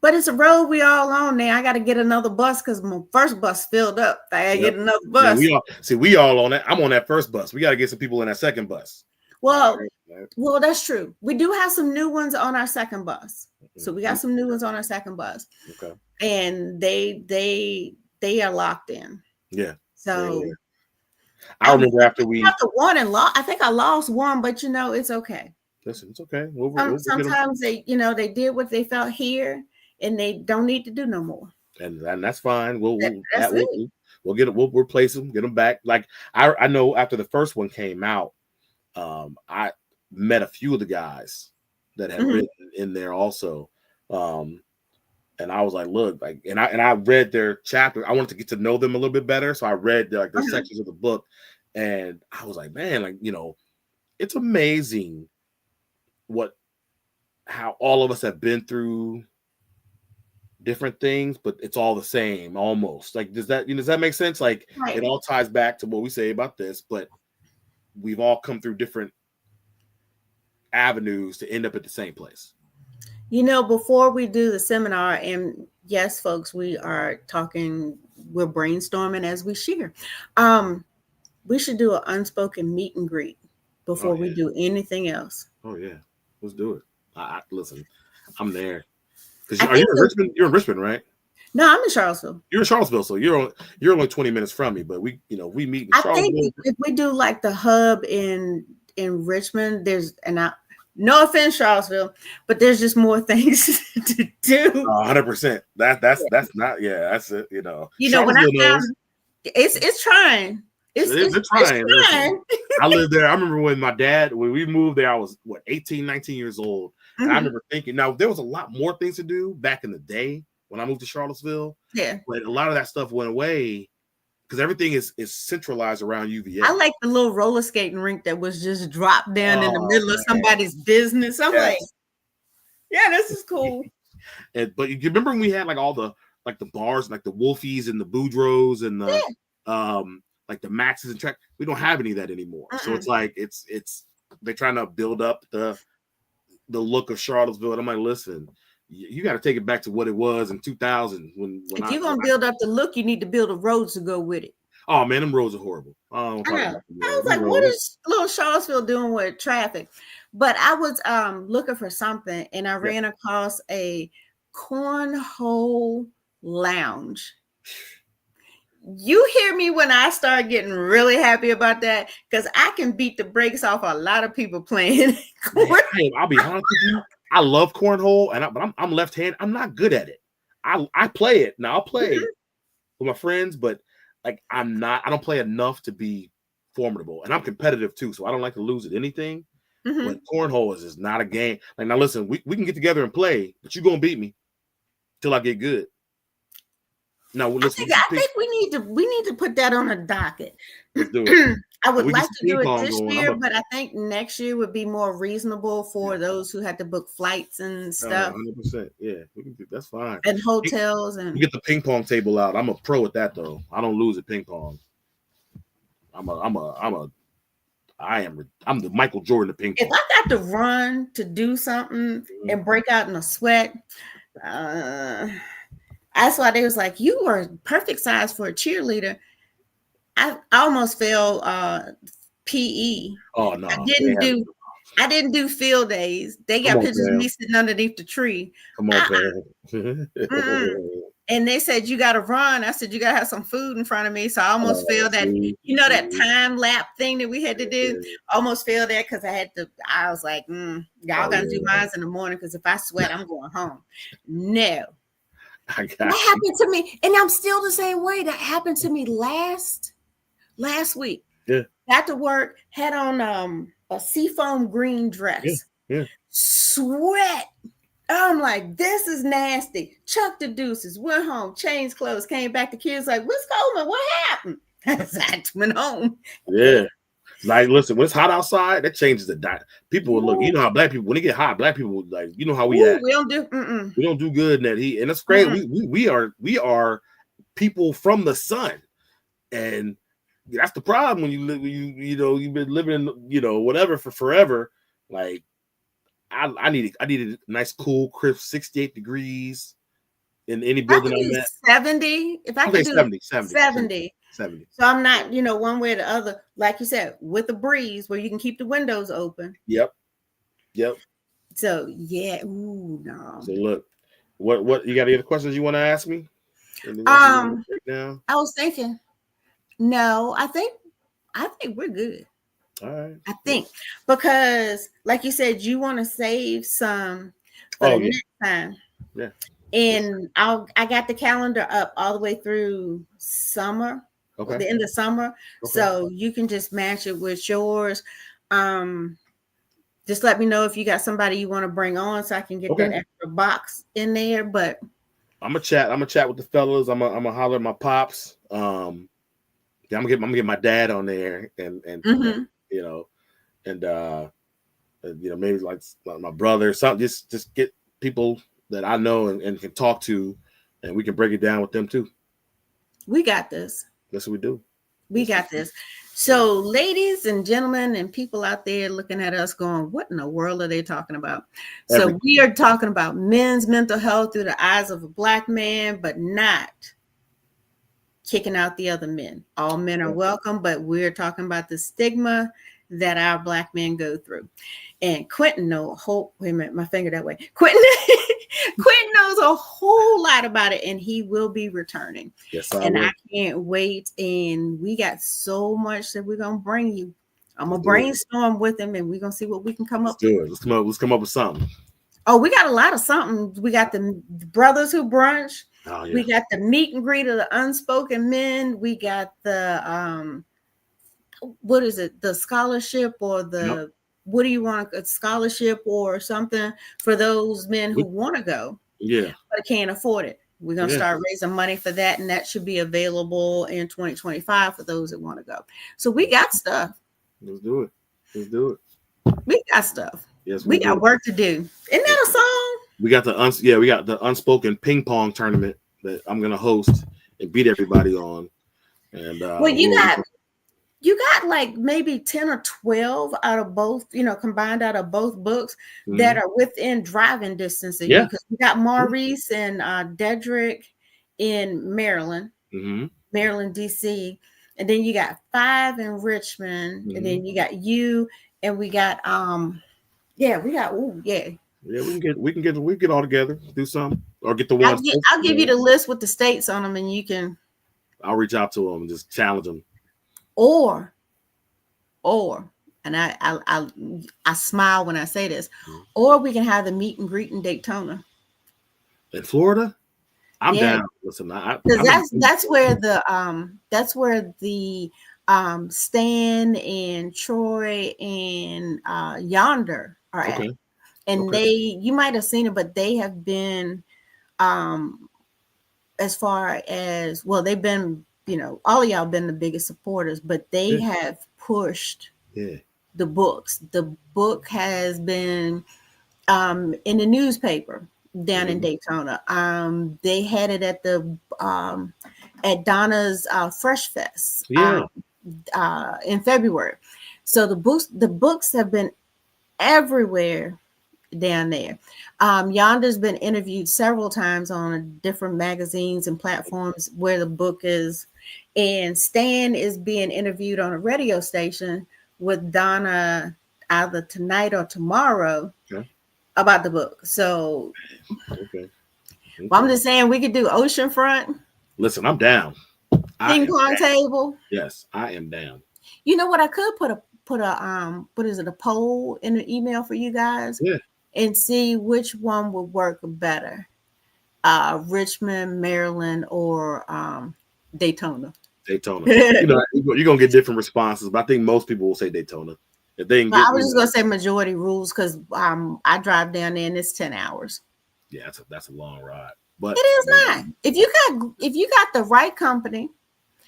But it's a road we all on now. I got to get another bus because my first bus filled up. I got to get another bus. Yeah, we all on that. I'm on that first bus. We got to get some people in that second bus. Well, that's true. We do have some new ones on our second bus. So we got some new ones on our second bus. Okay. And they are locked in. Yeah. So I remember after we got the one and I think I lost one, but it's okay. Listen, it's okay. Sometimes they did what they felt here and they don't need to do no more. And that's fine. We'll replace them, get them back. Like I know after the first one came out, I met a few of the guys that had written in there also. And I was like, look, and I read their chapter. I wanted to get to know them a little bit better. So I read their sections of the book and I was like, man, it's amazing how all of us have been through different things, but it's all the same almost. Like, does that make sense? Like it all ties back to what we say about this, but we've all come through different avenues to end up at the same place. Before we do the seminar, and yes, folks, we're brainstorming as we share. We should do an unspoken meet and greet before we do anything else. Oh yeah, let's do it. Listen, I'm there. Because you're in Richmond. You're in Richmond, right? No, I'm in Charlottesville. You're in Charlottesville, so you're only 20 minutes from me. But we meet in Charlottesville. I think if we do like the hub in Richmond, no offense, Charlottesville, but there's just more things to do. 100%. That's not. Yeah, that's it. When I found it's trying. It's trying. I lived there. I remember when we moved there, I was 18, 19 years old. And I remember thinking, now there was a lot more things to do back in the day when I moved to Charlottesville. Yeah. But a lot of that stuff went away because everything is centralized around UVA. I like the little roller skating rink that was just dropped down in the middle of somebody's business. I'm like, yeah, this is cool. But you remember when we had all the the bars, like the Wolfies and the Boudreaux and the like the Maxes and track? We don't have any of that anymore. So it's like it's they're trying to build up the look of Charlottesville. And I'm like, listen, you got to take it back to what it was in 2000. When if you're gonna build up the look, you need to build the roads to go with it. Oh man, them roads are horrible. I was like, what is little Charlottesville doing with traffic? But I was looking for something, and I ran across a cornhole lounge. You hear me when I start getting really happy about that, because I can beat the brakes off a lot of people playing cornhole. I'll be honest with you. I love cornhole, but I'm left-handed. I'm not good at it. I play it. Now I'll play with my friends, but I don't play enough to be formidable. And I'm competitive too, so I don't like to lose at anything. But cornhole is just not a game. Like, now listen, we can get together and play, but you're gonna beat me till I get good. No, listen. I think we need to put that on a docket. Let's do it. I would like to do it this year, but I think next year would be more reasonable for those who had to book flights and stuff. 100%. Yeah, that's fine. And hotels and we get the ping pong table out. I'm a pro at that though. I don't lose at ping pong. I'm the Michael Jordan of ping pong. If I got to run to do something and break out in a sweat, that's why they was like, you are perfect size for a cheerleader. I almost failed PE. Oh no, I didn't do field days. They got pictures of me sitting underneath the tree. Come on, and they said you got to run. I said you got to have some food in front of me. So I almost failed that. You know that time lap thing that we had to do. Almost failed that because I was like, y'all got to do mine in the morning because if I sweat, I'm going home. No. That happened to me, and I'm still the same way. That happened to me last week. Yeah. Got to work, had on a seafoam green dress. Yeah. Sweat. I'm like, this is nasty. Chuck the deuces, went home, changed clothes, came back. The kids like, what's going on? What happened? I went home. Yeah. Like, listen, when it's hot outside, that changes the diet. People will look. You know how black people, when it get hot, black people like, you know how we act. We don't do good in that heat, and that's great. We are people from the sun, and that's the problem when you live. You've been living, whatever for forever. Like, I needed a nice, cool, crisp 68 degrees in any building I'm at. 70. If I could do 70. So I'm not, one way or the other, like you said, with a breeze where you can keep the windows open. Yep. So yeah, no. So look, what you got any other questions you want to ask me? I was thinking, no, I think we're good. All right. I think because, like you said, you want to save some for the next time. Yeah. And I got the calendar up all the way through summer. Okay. The end of summer. Okay. So you can just match it with yours. Just let me know if you got somebody you want to bring on so I can get that extra box in there. But I'm gonna chat with the fellas. I'm gonna holler at my pops. I'm gonna get my dad on there and maybe like my brother, something. Just get people that I know and can talk to, and we can break it down with them too. We got this. That's what we do. We got this. So, ladies and gentlemen, and people out there looking at us going, what in the world are they talking about? So we are talking about men's mental health through the eyes of a Black man, but not kicking out the other men. All men are welcome, but we're talking about the stigma that our Black men go through. And Quentin knows wait a minute, my finger that way. Quentin knows a whole lot about it, and he will be returning. Yes, I can't wait. And we got so much that we're gonna bring you. I'm gonna brainstorm with him, and we're gonna see what we can come up with. Let's come up with something. Oh, we got a lot of something. We got the Brothers Who Brunch. Oh, yeah. We got the meet and greet of the Unspoken Men. We got the what is it? The scholarship or the what do you want? A scholarship or something for those men who want to go, but can't afford it. We're gonna start raising money for that, and that should be available in 2025 for those that want to go. So we got stuff. Let's do it. We got stuff. Yes, we got work to do. Isn't that a song? We got the Unspoken ping pong tournament that I'm gonna host and beat everybody on. And you got like maybe 10 or 12 out of both, combined out of both books that are within driving distance of you. Because we got Maurice and Dedrick in Maryland, Maryland, DC. And then you got 5 in Richmond. And then you got you, and we got we can get all together, do something, or get the ones. I'll give you the list with the states on them, and you can. I'll reach out to them and just challenge them. Or, and I smile when I say this, or we can have the meet and greet in Daytona, in Florida. I'm down. Listen, because that's where the Stan and Troy and Yonder are at. Okay. And Okay. you might have seen it, but they have been, as far as, well, they've been, all of y'all been the biggest supporters, but they Yeah. have pushed Yeah. the books. The book has been in the newspaper down in Mhm. Daytona. They had it at Donna's Fresh Fest Yeah. in February. So the books have been everywhere down there. Yonder's been interviewed several times on different magazines and platforms where the book is, and Stan is being interviewed on a radio station with Donna either tonight or tomorrow Okay. about the book. So, Okay. well, I'm Okay. just saying we could do oceanfront, Listen, I'm down. I ping am pong down. table. Yes, I am down. You know what? I could put a what is it, a poll in the email for you guys Yeah. and see which one would work better. Richmond, Maryland, or Daytona. Daytona. Well, You're gonna get different responses, but I think most people will say Daytona. If they can I get, was just gonna say majority rules because I drive down there and it's 10 hours. yeah, that's a long ride. It But is not. If you got the right company,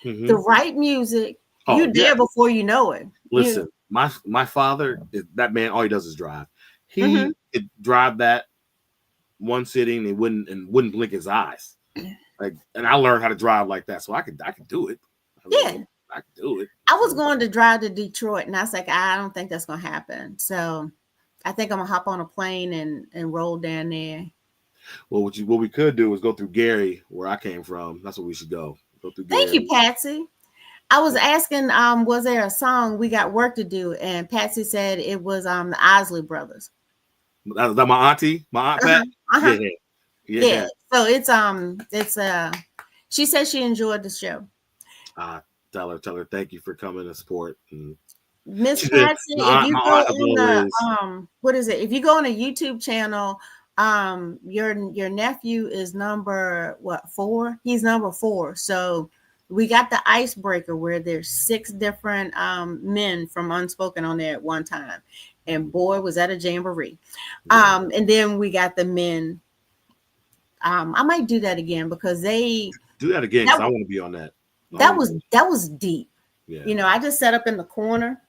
the mhm. right music, Oh you yeah. there before you know it. Listen, my father, that man, all he does is drive. Mhm. He could drive that one sitting and wouldn't blink his eyes. Like, and I learned how to drive like that, so I could do it. I Yeah. mean, I could do it. I was So, going to drive to Detroit and I was like, I don't think that's gonna happen. So I think I'm gonna hop on a plane and roll down there. well, what we could do is go through Gary, where I came from. That's what we should go. Go through Thank you, Gary. Patsy. I was asking, was there a song we got work to do? And Patsy said it was the Isley Brothers. That my auntie, my aunt Uh-huh. Pat. Uh-huh. Yeah, Yeah. yeah. So it's she said she enjoyed the show. Uh, tell her thank you for coming to support. And Miss she said Patsy, if you my go aunt is on the always. what is it? If you go on a YouTube channel, your nephew is number what, 4? He's number 4. So we got the icebreaker where there's 6 different men from Unspoken on there at one time. And boy, was that a jamboree. Yeah. And then we got the men. I might do that again because Do that again because that I want to be on that. I that want was to. that was deep. Yeah. I just sat up in the corner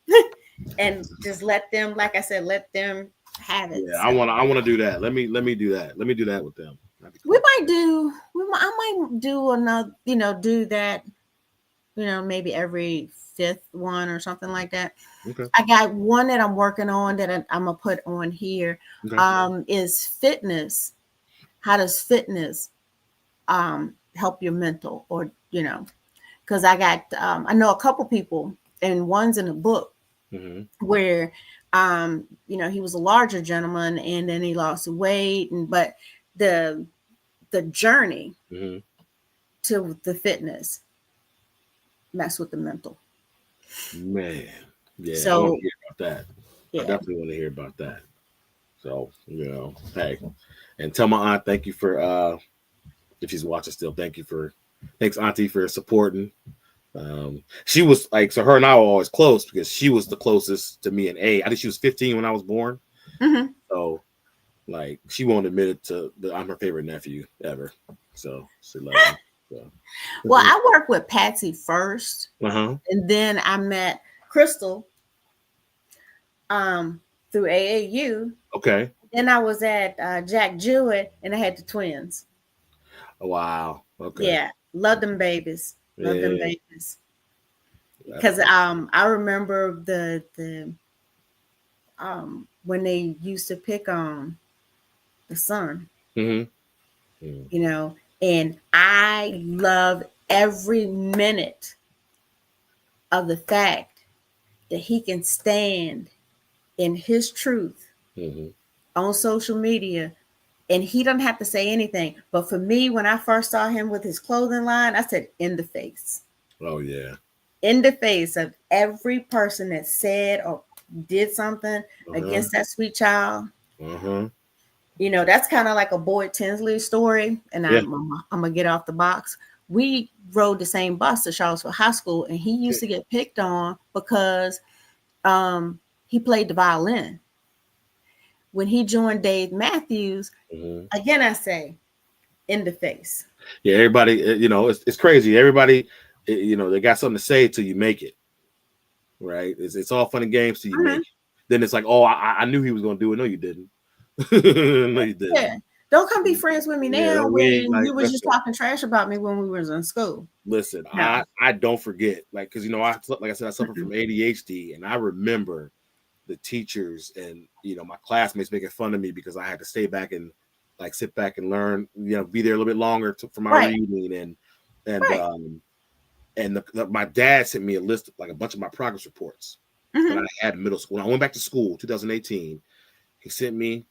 and just let them, like I said, let them have it. Yeah. So I want to do that. Let me do that. Let me do that with them. That'd be we cool. might do. I might do another. Do that. Maybe every 5th one or something like that. Okay. I got one that I'm working on that I'm gonna put on here. Okay. Is fitness. How does fitness help your mental, or because I know a couple people, and one's in a book Mm-hmm. where he was a larger gentleman and then he lost weight, but the journey Mm-hmm. to the fitness mess with the mental. Man. Yeah. I want to So hear about that. I yeah. definitely want to hear about that. So, hey. And tell my aunt thank you for if she's watching still, thanks Auntie for supporting. She was like, so her and I were always close because she was the closest to me in age. I think she was 15 when I was born. Mm-hmm. So like she won't admit it that I'm her favorite nephew ever. So she loves me. So. Well, I worked with Patsy first, Uh-huh. and then I met Crystal through AAU. Okay. Then I was at Jack Jewett, and I had the twins. Wow. Okay. Yeah, love them babies. Love them Yeah. babies. That's Because cool. I remember the when they used to pick on the son, Mm-hmm. Mm-hmm. and I love every minute of the fact that he can stand in his truth Mm-hmm. on social media and he don't have to say anything. But for me, when I first saw him with his clothing line, I said, in the face. Oh yeah. In the face of every person that said or did something Uh-huh. against that sweet child. Uh-huh. That's kind of like a Boyd Tinsley story, and Yeah. I'm gonna get off the box. we rode the same bus to Charlottesville High School, and he used to get picked on because he played the violin. When he joined Dave Matthews, again, I say, in the face. Yeah, everybody, you know, it's crazy. Everybody, you know, they got something to say till you make it, right? It's all fun and games till you make it. Then it's like, oh, I knew he was going to do it. No, you didn't. No, you didn't. Yeah. Don't come be friends with me now when you was just talking trash about me when we was in school. Listen, no. I don't forget, like, because, you know, like I said, I suffer from ADHD, and I remember the teachers and, you know, my classmates making fun of me because I had to stay back and like sit back and learn, you know, be there a little bit longer for my reading and my dad sent me a list of like a bunch of my progress reports that I had in middle school. When I went back to school, 2018, he sent me,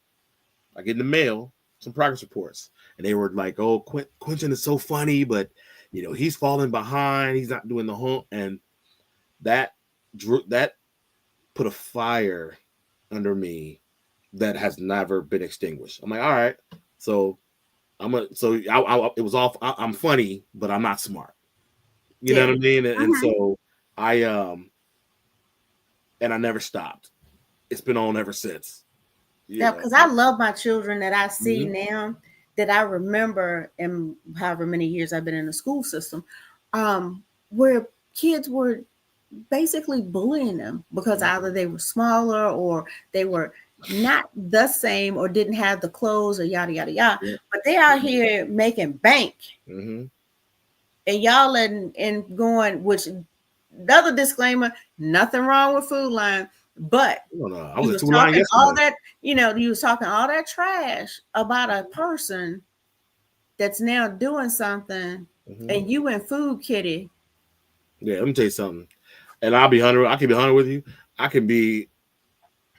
I get in the mail, some progress reports, and they were like, "Oh, Quentin is so funny, but you know he's falling behind. He's not doing the home," and that put a fire under me that has never been extinguished. I'm like, all right, so it was all I'm funny, but I'm not smart. You know what I mean? And so I never stopped. It's been on ever since. Yeah, because I love my children that I see now that I remember in however many years I've been in the school system, where kids were basically bullying them because either they were smaller or they were not the same or didn't have the clothes or yada yada yada. Yeah. But they out here making bank, and y'all and going. Which another disclaimer: nothing wrong with Food Line. But I was talking all that, you know, you was talking all that trash about a person that's now doing something, and you in Food Kitty. Yeah, let me tell you something. And I can be 100 with you. I can be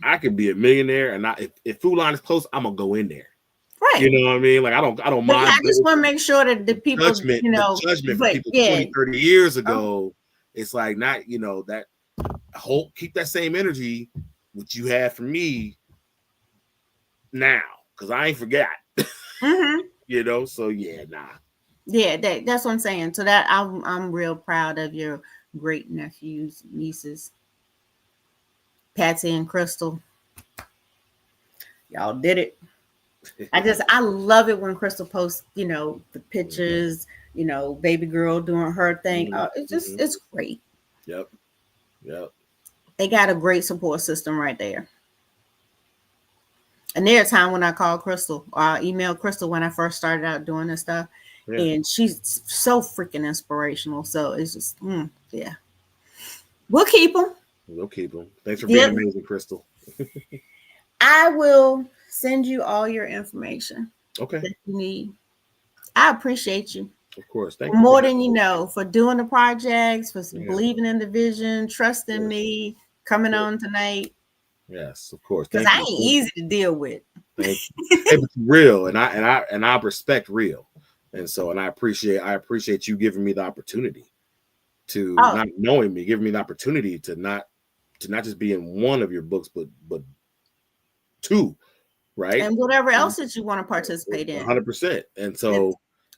a millionaire, and if Food Line is close, I'm gonna go in there. Right. You know what I mean? Like I don't mind. I just want to make sure that the people, judgment for people 20, 30 years ago, it's like not, you know, that keep that same energy which you had for me now, because I ain't forgot. You know, so yeah, nah. Yeah, that's what I'm saying. So that I'm real proud of your great nephews, nieces, Patsy and Crystal. Y'all did it. I love it when Crystal posts, you know, the pictures, you know, baby girl doing her thing. It's great. Yep. They got a great support system right there. And there's a time when I called Crystal or I emailed Crystal when I first started out doing this stuff. Yeah. And she's so freaking inspirational. So it's just, yeah. We'll keep them. Thanks for being amazing, Crystal. I will send you all your information. Okay. That you need. I appreciate you. Of course. Thank you. More than you know, for doing the projects, for believing in the vision, trusting me, coming on tonight. Yes, of course. Because I ain't easy to deal with. Thank you. Hey, but real, and I respect real, and so I appreciate you giving me the opportunity to not knowing me, giving me the opportunity to not just be in one of your books, but two, right? And whatever else that you want to participate in. 100%. And so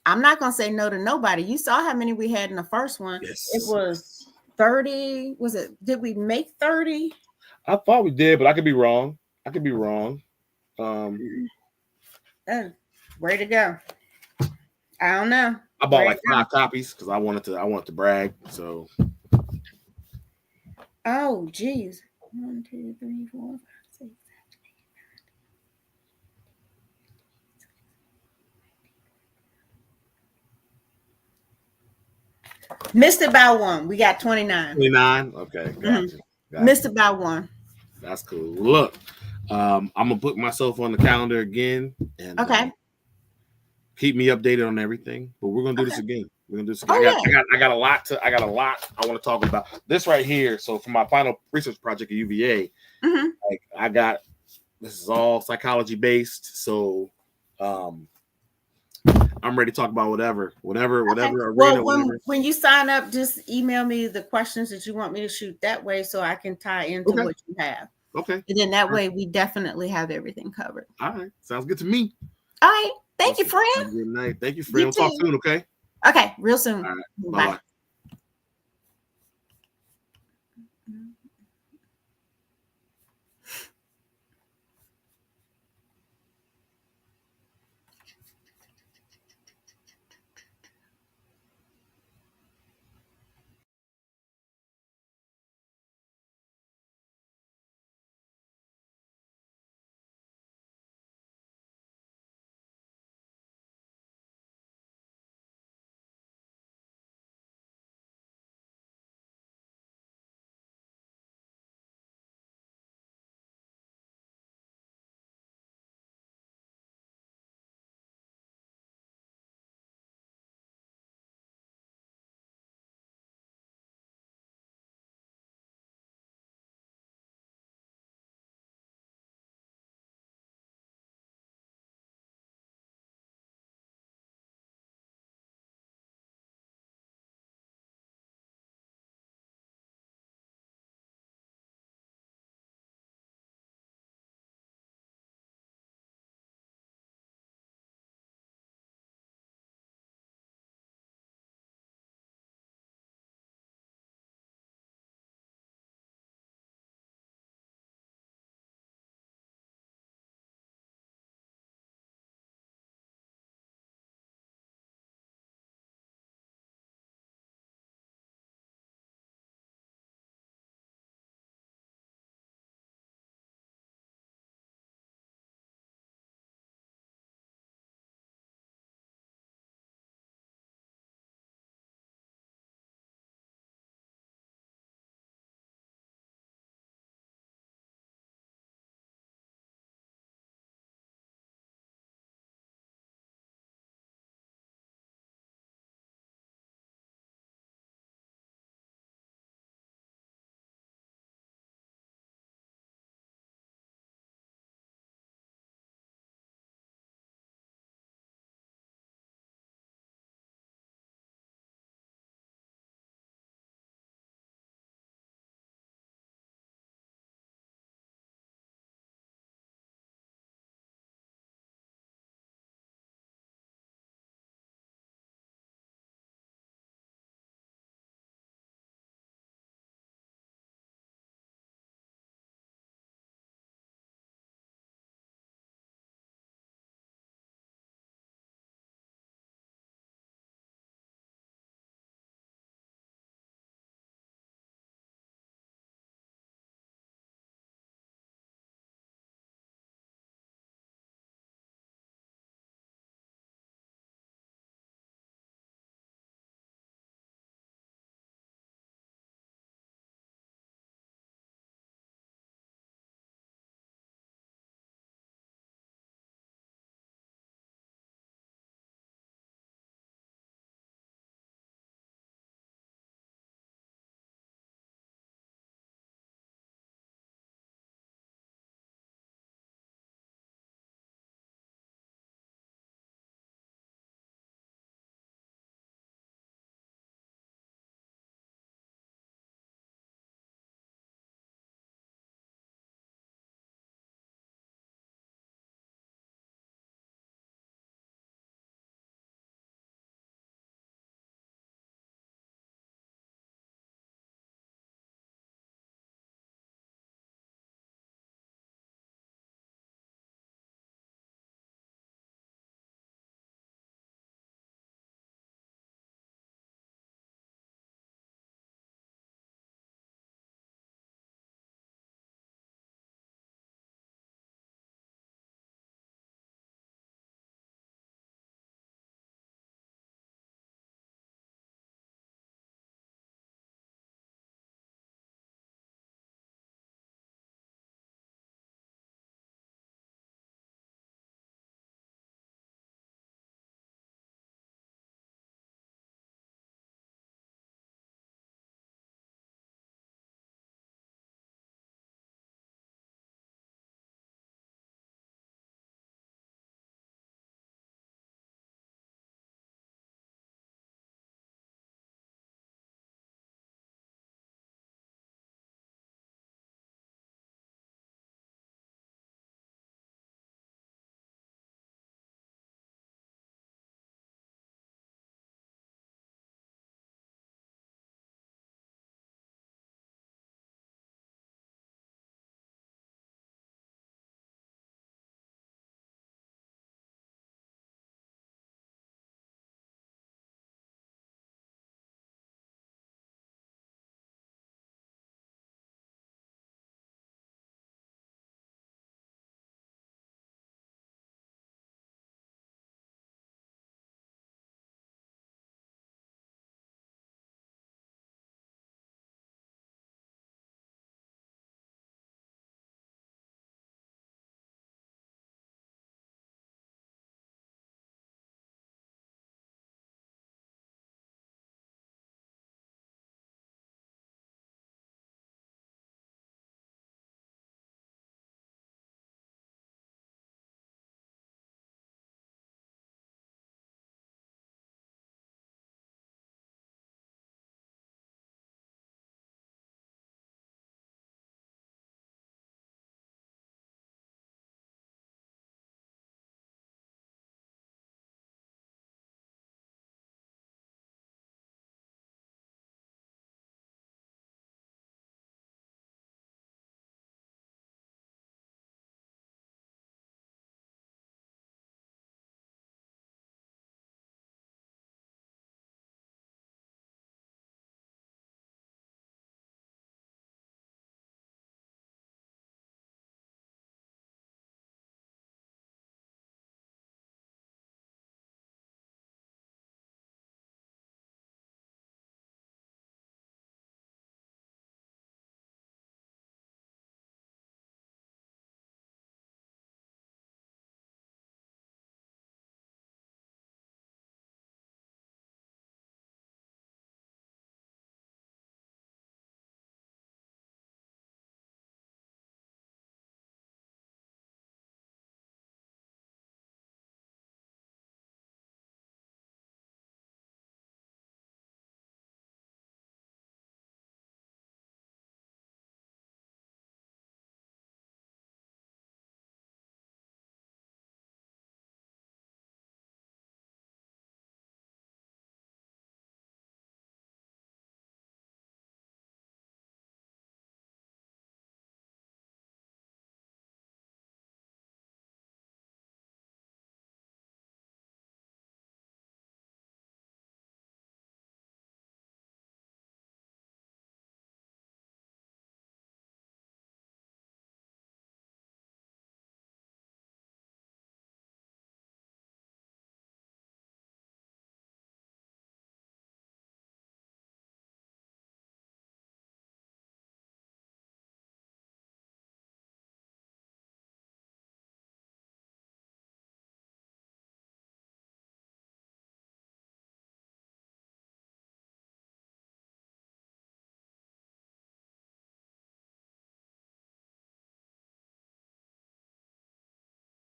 I'm not gonna say no to nobody. You saw how many we had in the first one. Yes. It was 30. Was it? Did we make 30? I thought we did, but I could be wrong. Way to go. I don't know. I bought like 5 copies because I wanted to brag. So. Oh, geez. 1, 2, 3, 4, 5, 6, 7, 8, 9. Missed it by 1. We got 29. 29? Okay. Gotcha. Missed it by 1. That's cool. Look, I'm gonna book myself on the calendar again, and keep me updated on everything. But we're gonna do this again. I got a lot I want to talk about. This right here. So for my final research project at UVA, this is all psychology based. So I'm ready to talk about whatever. Well, when you sign up, just email me the questions that you want me to shoot that way so I can tie into what you have. Okay. And then that way we definitely have everything covered. All right. Sounds good to me. All right. Thank you, friend. Good night. Thank you, friend. We'll talk soon, okay? Okay, real soon. All right. Bye Bye. bye.